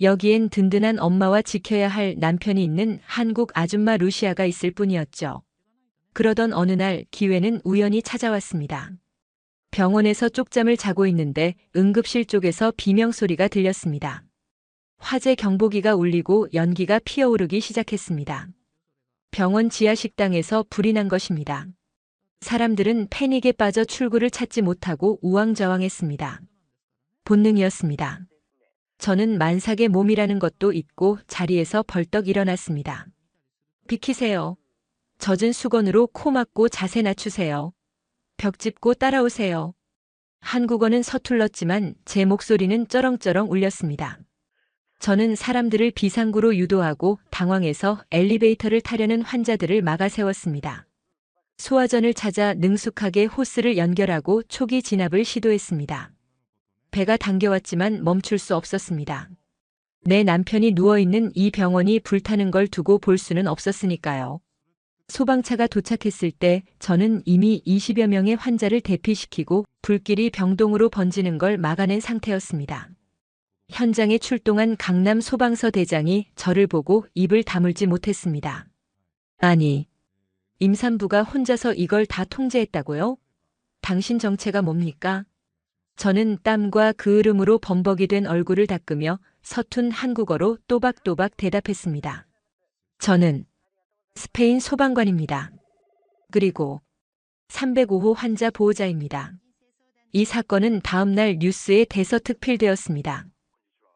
C: 여기엔 든든한 엄마와 지켜야 할 남편이 있는 한국 아줌마 루시아가 있을 뿐이었죠. 그러던 어느 날 기회는 우연히 찾아왔습니다. 병원에서 쪽잠을 자고 있는데 응급실 쪽에서 비명소리가 들렸습니다. 화재 경보기가 울리고 연기가 피어오르기 시작했습니다. 병원 지하 식당에서 불이 난 것입니다. 사람들은 패닉에 빠져 출구를 찾지 못하고 우왕좌왕했습니다. 본능이었습니다. 저는 만삭의 몸이라는 것도 잊고 자리에서 벌떡 일어났습니다. 비키세요. 젖은 수건으로 코 막고 자세 낮추세요. 벽 짚고 따라오세요. 한국어는 서툴렀지만 제 목소리는 쩌렁쩌렁 울렸습니다. 저는 사람들을 비상구로 유도하고 당황해서 엘리베이터를 타려는 환자들을 막아 세웠습니다. 소화전을 찾아 능숙하게 호스를 연결하고 초기 진압을 시도했습니다. 배가 당겨왔지만 멈출 수 없었습니다. 내 남편이 누워있는 이 병원이 불타는 걸 두고 볼 수는 없었으니까요. 소방차가 도착했을 때 저는 이미 20여 명의 환자를 대피시키고 불길이 병동으로 번지는 걸 막아낸 상태였습니다. 현장에 출동한 강남 소방서 대장이 저를 보고 입을 다물지 못했습니다. 아니, 임산부가 혼자서 이걸 다 통제했다고요? 당신 정체가 뭡니까? 저는 땀과 그을음으로 범벅이 된 얼굴을 닦으며 서툰 한국어로 또박또박 대답했습니다. 저는 스페인 소방관입니다. 그리고 305호 환자 보호자입니다. 이 사건은 다음날 뉴스에 대서특필되었습니다.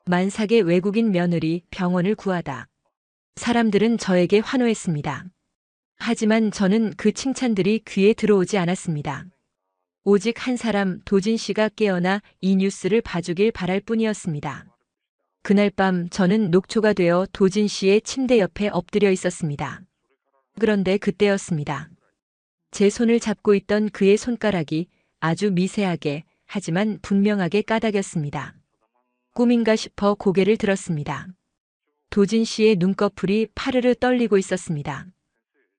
C: 만삭의 외국인 며느리 병원을 구하다. 사람들은 저에게 환호했습니다. 하지만 저는 그 칭찬들이 귀에 들어오지 않았습니다. 오직 한 사람 도진 씨가 깨어나 이 뉴스를 봐주길 바랄 뿐이었습니다. 그날 밤 저는 녹초가 되어 도진 씨의 침대 옆에 엎드려 있었습니다. 그런데 그때였습니다. 제 손을 잡고 있던 그의 손가락이 아주 미세하게 하지만 분명하게 까닥였습니다. 꿈인가 싶어 고개를 들었습니다. 도진 씨의 눈꺼풀이 파르르 떨리고 있었습니다.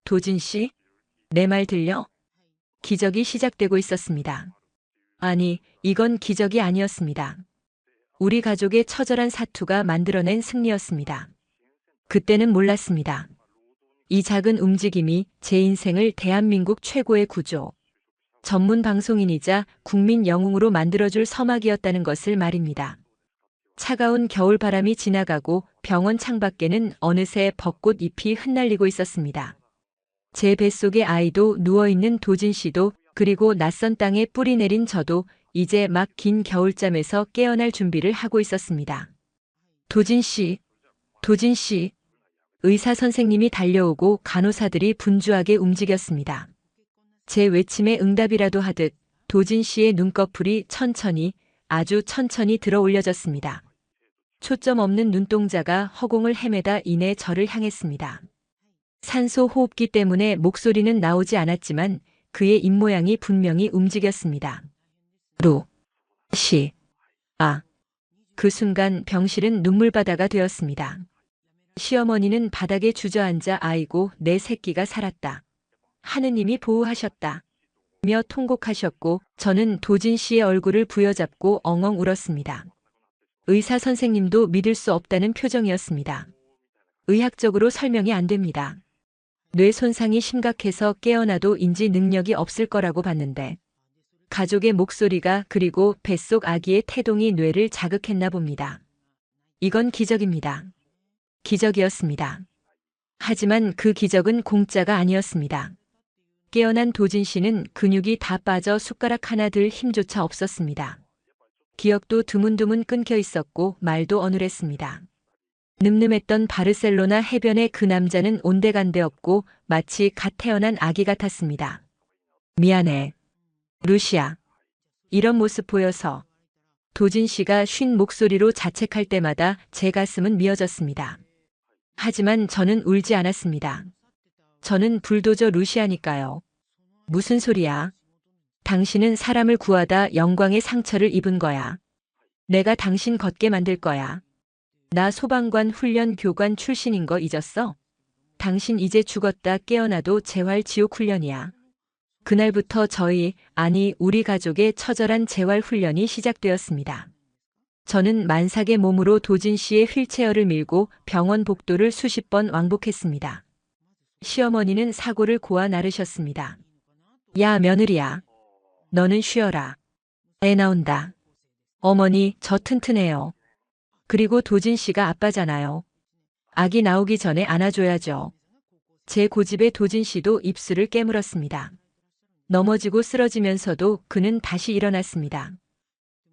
C: 도진 씨? 내 말 들려? 기적이 시작되고 있었습니다. 아니, 이건 기적이 아니었습니다. 우리 가족의 처절한 사투가 만들어낸 승리였습니다. 그때는 몰랐습니다. 이 작은 움직임이 제 인생을 대한민국 최고의 구조, 전문 방송인이자 국민 영웅으로 만들어줄 서막이었다는 것을 말입니다. 차가운 겨울바람이 지나가고 병원 창밖에는 어느새 벚꽃 잎이 흩날리고 있었습니다. 제 뱃속의 아이도 누워있는 도진 씨도 그리고 낯선 땅에 뿌리 내린 저도 이제 막 긴 겨울잠에서 깨어날 준비를 하고 있었습니다. 도진 씨, 도진 씨. 의사 선생님이 달려오고 간호사들이 분주하게 움직였습니다. 제 외침에 응답이라도 하듯 도진 씨의 눈꺼풀이 천천히, 아주 천천히 들어 올려졌습니다. 초점 없는 눈동자가 허공을 헤매다 이내 저를 향했습니다. 산소 호흡기 때문에 목소리는 나오지 않았지만 그의 입모양이 분명히 움직였습니다. 그 순간 병실은 눈물바다가 되었습니다. 시어머니는 바닥에 주저앉아 아이고 내 새끼가 살았다. 하느님이 보호하셨다. 며 통곡하셨고 저는 도진 씨의 얼굴을 부여잡고 엉엉 울었습니다. 의사 선생님도 믿을 수 없다는 표정이었습니다. 의학적으로 설명이 안 됩니다. 뇌 손상이 심각해서 깨어나도 인지 능력이 없을 거라고 봤는데 가족의 목소리가 그리고 뱃속 아기의 태동이 뇌를 자극했나 봅니다. 이건 기적입니다. 기적이었습니다. 하지만 그 기적은 공짜가 아니었습니다. 깨어난 도진 씨는 근육이 다 빠져 숟가락 하나 들 힘조차 없었습니다. 기억도 드문드문 끊겨 있었고 말도 어눌했습니다. 늠름했던 바르셀로나 해변의 그 남자는 온데간데 없고 마치 갓 태어난 아기 같았습니다. 미안해, 루시아. 이런 모습 보여서. 도진 씨가 쉰 목소리로 자책할 때마다 제 가슴은 미어졌습니다. 하지만 저는 울지 않았습니다. 저는 불도저 루시아니까요. 무슨 소리야? 당신은 사람을 구하다 영광의 상처를 입은 거야. 내가 당신 걷게 만들 거야. 나 소방관 훈련 교관 출신인 거 잊었어? 당신 이제 죽었다 깨어나도 재활지옥 훈련이야. 그날부터 우리 가족의 처절한 재활 훈련이 시작되었습니다. 저는 만삭의 몸으로 도진 씨의 휠체어를 밀고 병원 복도를 수십 번 왕복했습니다. 시어머니는 사고를 고아 나르셨습니다. 야, 며느리야. 너는 쉬어라. 애 나온다. 어머니, 저 튼튼해요. 그리고 도진 씨가 아빠잖아요. 아기 나오기 전에 안아줘야죠. 제 고집에 도진 씨도 입술을 깨물었습니다. 넘어지고 쓰러지면서도 그는 다시 일어났습니다.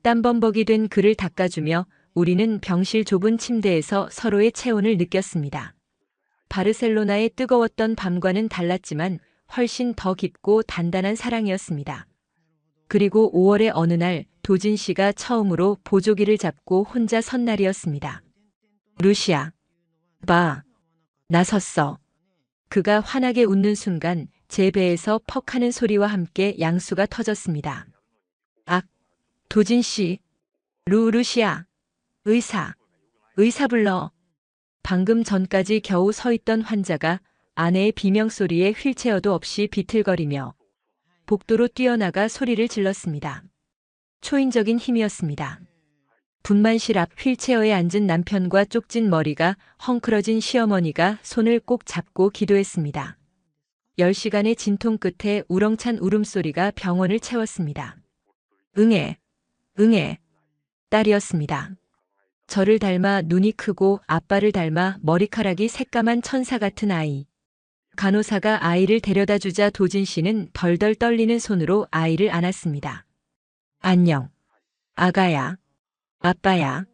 C: 땀범벅이 된 그를 닦아주며 우리는 병실 좁은 침대에서 서로의 체온을 느꼈습니다. 바르셀로나의 뜨거웠던 밤과는 달랐지만 훨씬 더 깊고 단단한 사랑이었습니다. 그리고 5월의 어느 날 도진 씨가 처음으로 보조기를 잡고 혼자 선 날이었습니다. 루시아, 봐. 나섰어. 그가 환하게 웃는 순간 제 배에서 퍽 하는 소리와 함께 양수가 터졌습니다. 악, 도진 씨. 루시아. 의사 불러. 방금 전까지 겨우 서 있던 환자가 아내의 비명소리에 휠체어도 없이 비틀거리며 복도로 뛰어나가 소리를 질렀습니다. 초인적인 힘이었습니다. 분만실 앞 휠체어에 앉은 남편과 쪽진 머리가 헝클어진 시어머니가 손을 꼭 잡고 기도했습니다. 10시간의 진통 끝에 우렁찬 울음소리가 병원을 채웠습니다. 응애. 딸이었습니다. 저를 닮아 눈이 크고 아빠를 닮아 머리카락이 새까만 천사 같은 아이. 간호사가 아이를 데려다 주자 도진 씨는 덜덜 떨리는 손으로 아이를 안았습니다. 안녕. 아가야. 아빠야.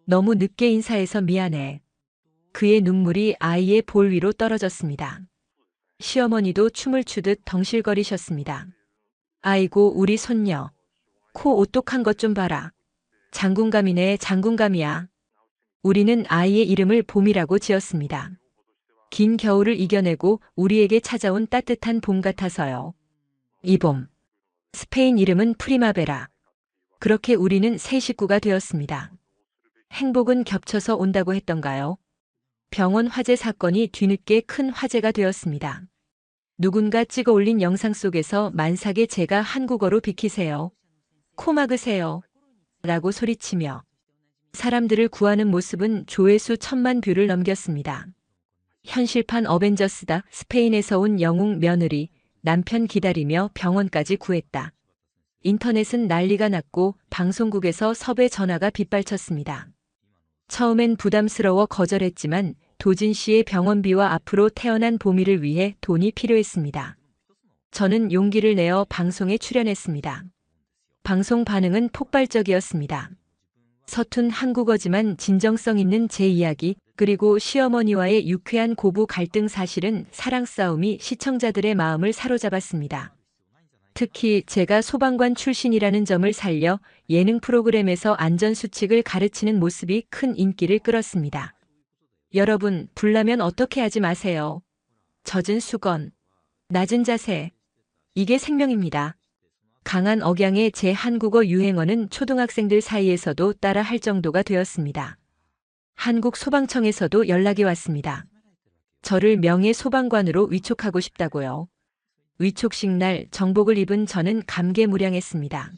C: 너무 늦게 인사해서 미안해. 그의 눈물이 아이의 볼 위로 떨어졌습니다. 시어머니도 춤을 추듯 덩실거리셨습니다. 아이고 우리 손녀. 코 오똑한 것 좀 봐라. 장군감이네 장군감이야. 우리는 아이의 이름을 봄이라고 지었습니다. 긴 겨울을 이겨내고 우리에게 찾아온 따뜻한 봄 같아서요. 이 봄. 스페인 이름은 프리마베라. 그렇게 우리는 새 식구가 되었습니다. 행복은 겹쳐서 온다고 했던가요? 병원 화재 사건이 뒤늦게 큰 화제가 되었습니다. 누군가 찍어 올린 영상 속에서 만삭의 제가 한국어로 비키세요. 코 막으세요. 라고 소리치며 사람들을 구하는 모습은 조회수 1000만 뷰를 넘겼습니다. 현실판 어벤져스다. 스페인에서 온 영웅 며느리, 남편 기다리며 병원까지 구했다. 인터넷은 난리가 났고 방송국에서 섭외 전화가 빗발쳤습니다. 처음엔 부담스러워 거절했지만 도진 씨의 병원비와 앞으로 태어난 봄이를 위해 돈이 필요했습니다. 저는 용기를 내어 방송에 출연했습니다. 방송 반응은 폭발적이었습니다. 서툰 한국어지만 진정성 있는 제 이야기, 그리고 시어머니와의 유쾌한 고부 갈등 사실은 사랑 싸움이 시청자들의 마음을 사로잡았습니다. 특히 제가 소방관 출신이라는 점을 살려 예능 프로그램에서 안전수칙을 가르치는 모습이 큰 인기를 끌었습니다. 여러분, 불나면 어떻게 하지 마세요. 젖은 수건, 낮은 자세. 이게 생명입니다. 강한 억양의 제 한국어 유행어는 초등학생들 사이에서도 따라 할 정도가 되었습니다. 한국 소방청에서도 연락이 왔습니다. 저를 명예 소방관으로 위촉하고 싶다고요. 위촉식 날 정복을 입은 저는 감개무량했습니다.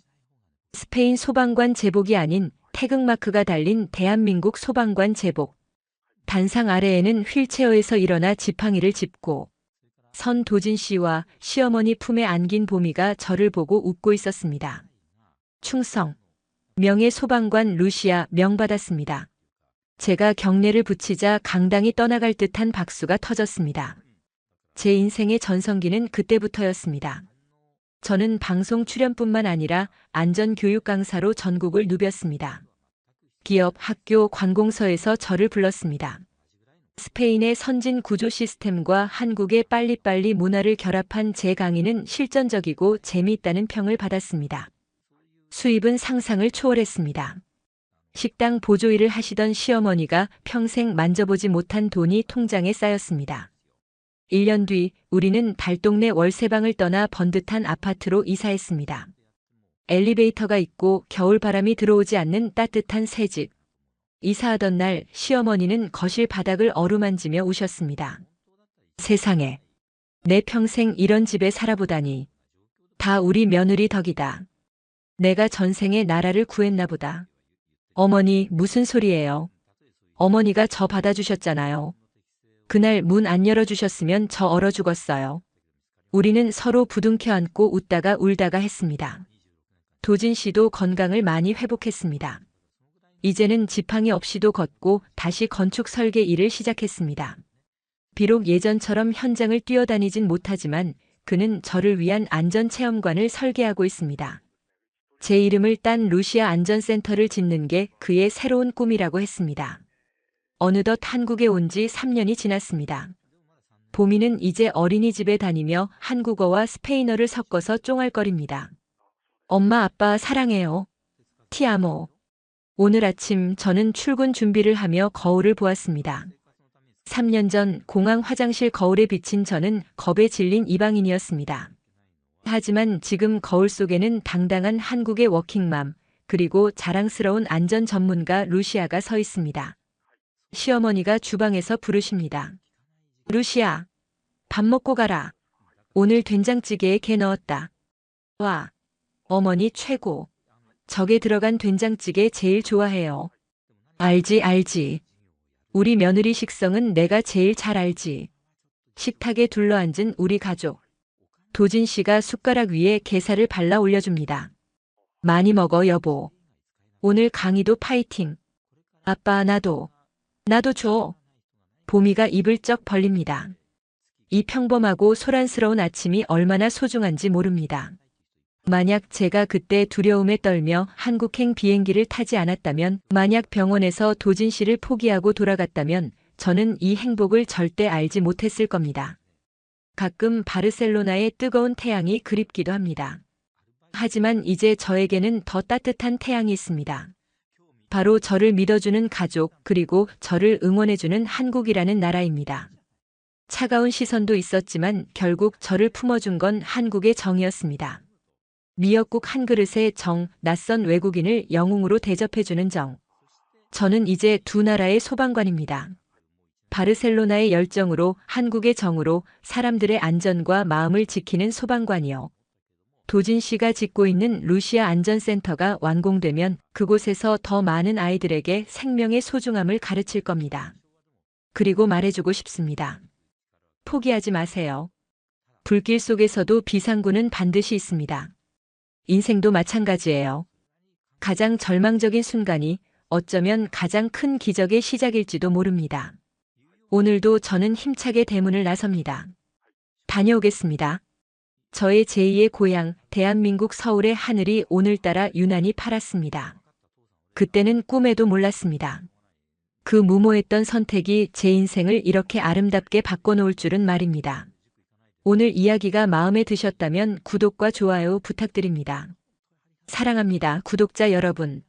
C: 스페인 소방관 제복이 아닌 태극마크가 달린 대한민국 소방관 제복. 단상 아래에는 휠체어에서 일어나 지팡이를 짚고 선 도진 씨와 시어머니 품에 안긴 봄이가 저를 보고 웃고 있었습니다. 충성. 명예 소방관 루시아 명 받았습니다. 제가 경례를 붙이자 강당이 떠나갈 듯한 박수가 터졌습니다. 제 인생의 전성기는 그때부터였습니다. 저는 방송 출연뿐만 아니라 안전교육 강사로 전국을 누볐습니다. 기업, 학교, 관공서에서 저를 불렀습니다. 스페인의 선진 구조 시스템과 한국의 빨리빨리 문화를 결합한 제 강의는 실전적이고 재미있다는 평을 받았습니다. 수입은 상상을 초월했습니다. 식당 보조일을 하시던 시어머니가 평생 만져보지 못한 돈이 통장에 쌓였습니다. 1년 뒤 우리는 달동네 월세방을 떠나 번듯한 아파트로 이사했습니다. 엘리베이터가 있고 겨울바람이 들어오지 않는 따뜻한 새집. 이사하던 날 시어머니는 거실 바닥을 어루만지며 우셨습니다. 세상에, 내 평생 이런 집에 살아보다니. 다 우리 며느리 덕이다. 내가 전생에 나라를 구했나 보다. 어머니, 무슨 소리예요? 어머니가 저 받아주셨잖아요. 그날 문 안 열어주셨으면 저 얼어 죽었어요. 우리는 서로 부둥켜 안고 웃다가 울다가 했습니다. 도진 씨도 건강을 많이 회복했습니다. 이제는 지팡이 없이도 걷고 다시 건축 설계 일을 시작했습니다. 비록 예전처럼 현장을 뛰어다니진 못하지만 그는 저를 위한 안전체험관을 설계하고 있습니다. 제 이름을 딴 루시아 안전센터를 짓는 게 그의 새로운 꿈이라고 했습니다. 어느덧 한국에 온 지 3년이 지났습니다. 봄이는 이제 어린이집에 다니며 한국어와 스페인어를 섞어서 쫑알거립니다. 엄마 아빠 사랑해요. 티아모. 오늘 아침 저는 출근 준비를 하며 거울을 보았습니다. 3년 전 공항 화장실 거울에 비친 저는 겁에 질린 이방인이었습니다. 하지만 지금 거울 속에는 당당한 한국의 워킹맘, 그리고 자랑스러운 안전 전문가 루시아가 서 있습니다. 시어머니가 주방에서 부르십니다. 루시아, 밥 먹고 가라. 오늘 된장찌개에 게 넣었다. 와, 어머니 최고. 저게 들어간 된장찌개 제일 좋아해요. 알지. 우리 며느리 식성은 내가 제일 잘 알지. 식탁에 둘러앉은 우리 가족. 도진 씨가 숟가락 위에 게살을 발라 올려줍니다. 많이 먹어 여보. 오늘 강의도 파이팅. 아빠, 나도 줘. 보미가 입을 쩍 벌립니다. 이 평범하고 소란스러운 아침이 얼마나 소중한지 모릅니다. 만약 제가 그때 두려움에 떨며 한국행 비행기를 타지 않았다면, 만약 병원에서 도진 씨를 포기하고 돌아갔다면 저는 이 행복을 절대 알지 못했을 겁니다. 가끔 바르셀로나의 뜨거운 태양이 그립기도 합니다. 하지만 이제 저에게는 더 따뜻한 태양이 있습니다. 바로 저를 믿어주는 가족, 그리고 저를 응원해주는 한국이라는 나라입니다. 차가운 시선도 있었지만 결국 저를 품어준 건 한국의 정이었습니다. 미역국 한 그릇에 정, 낯선 외국인을 영웅으로 대접해주는 정. 저는 이제 두 나라의 소방관입니다. 바르셀로나의 열정으로, 한국의 정으로 사람들의 안전과 마음을 지키는 소방관이요. 도진 씨가 짓고 있는 루시아 안전센터가 완공되면 그곳에서 더 많은 아이들에게 생명의 소중함을 가르칠 겁니다. 그리고 말해주고 싶습니다. 포기하지 마세요. 불길 속에서도 비상구는 반드시 있습니다. 인생도 마찬가지예요. 가장 절망적인 순간이 어쩌면 가장 큰 기적의 시작일지도 모릅니다. 오늘도 저는 힘차게 대문을 나섭니다. 다녀오겠습니다. 저의 제2의 고향, 대한민국 서울의 하늘이 오늘따라 유난히 파랗습니다. 그때는 꿈에도 몰랐습니다. 그 무모했던 선택이 제 인생을 이렇게 아름답게 바꿔놓을 줄은 말입니다. 오늘 이야기가 마음에 드셨다면 구독과 좋아요 부탁드립니다. 사랑합니다, 구독자 여러분.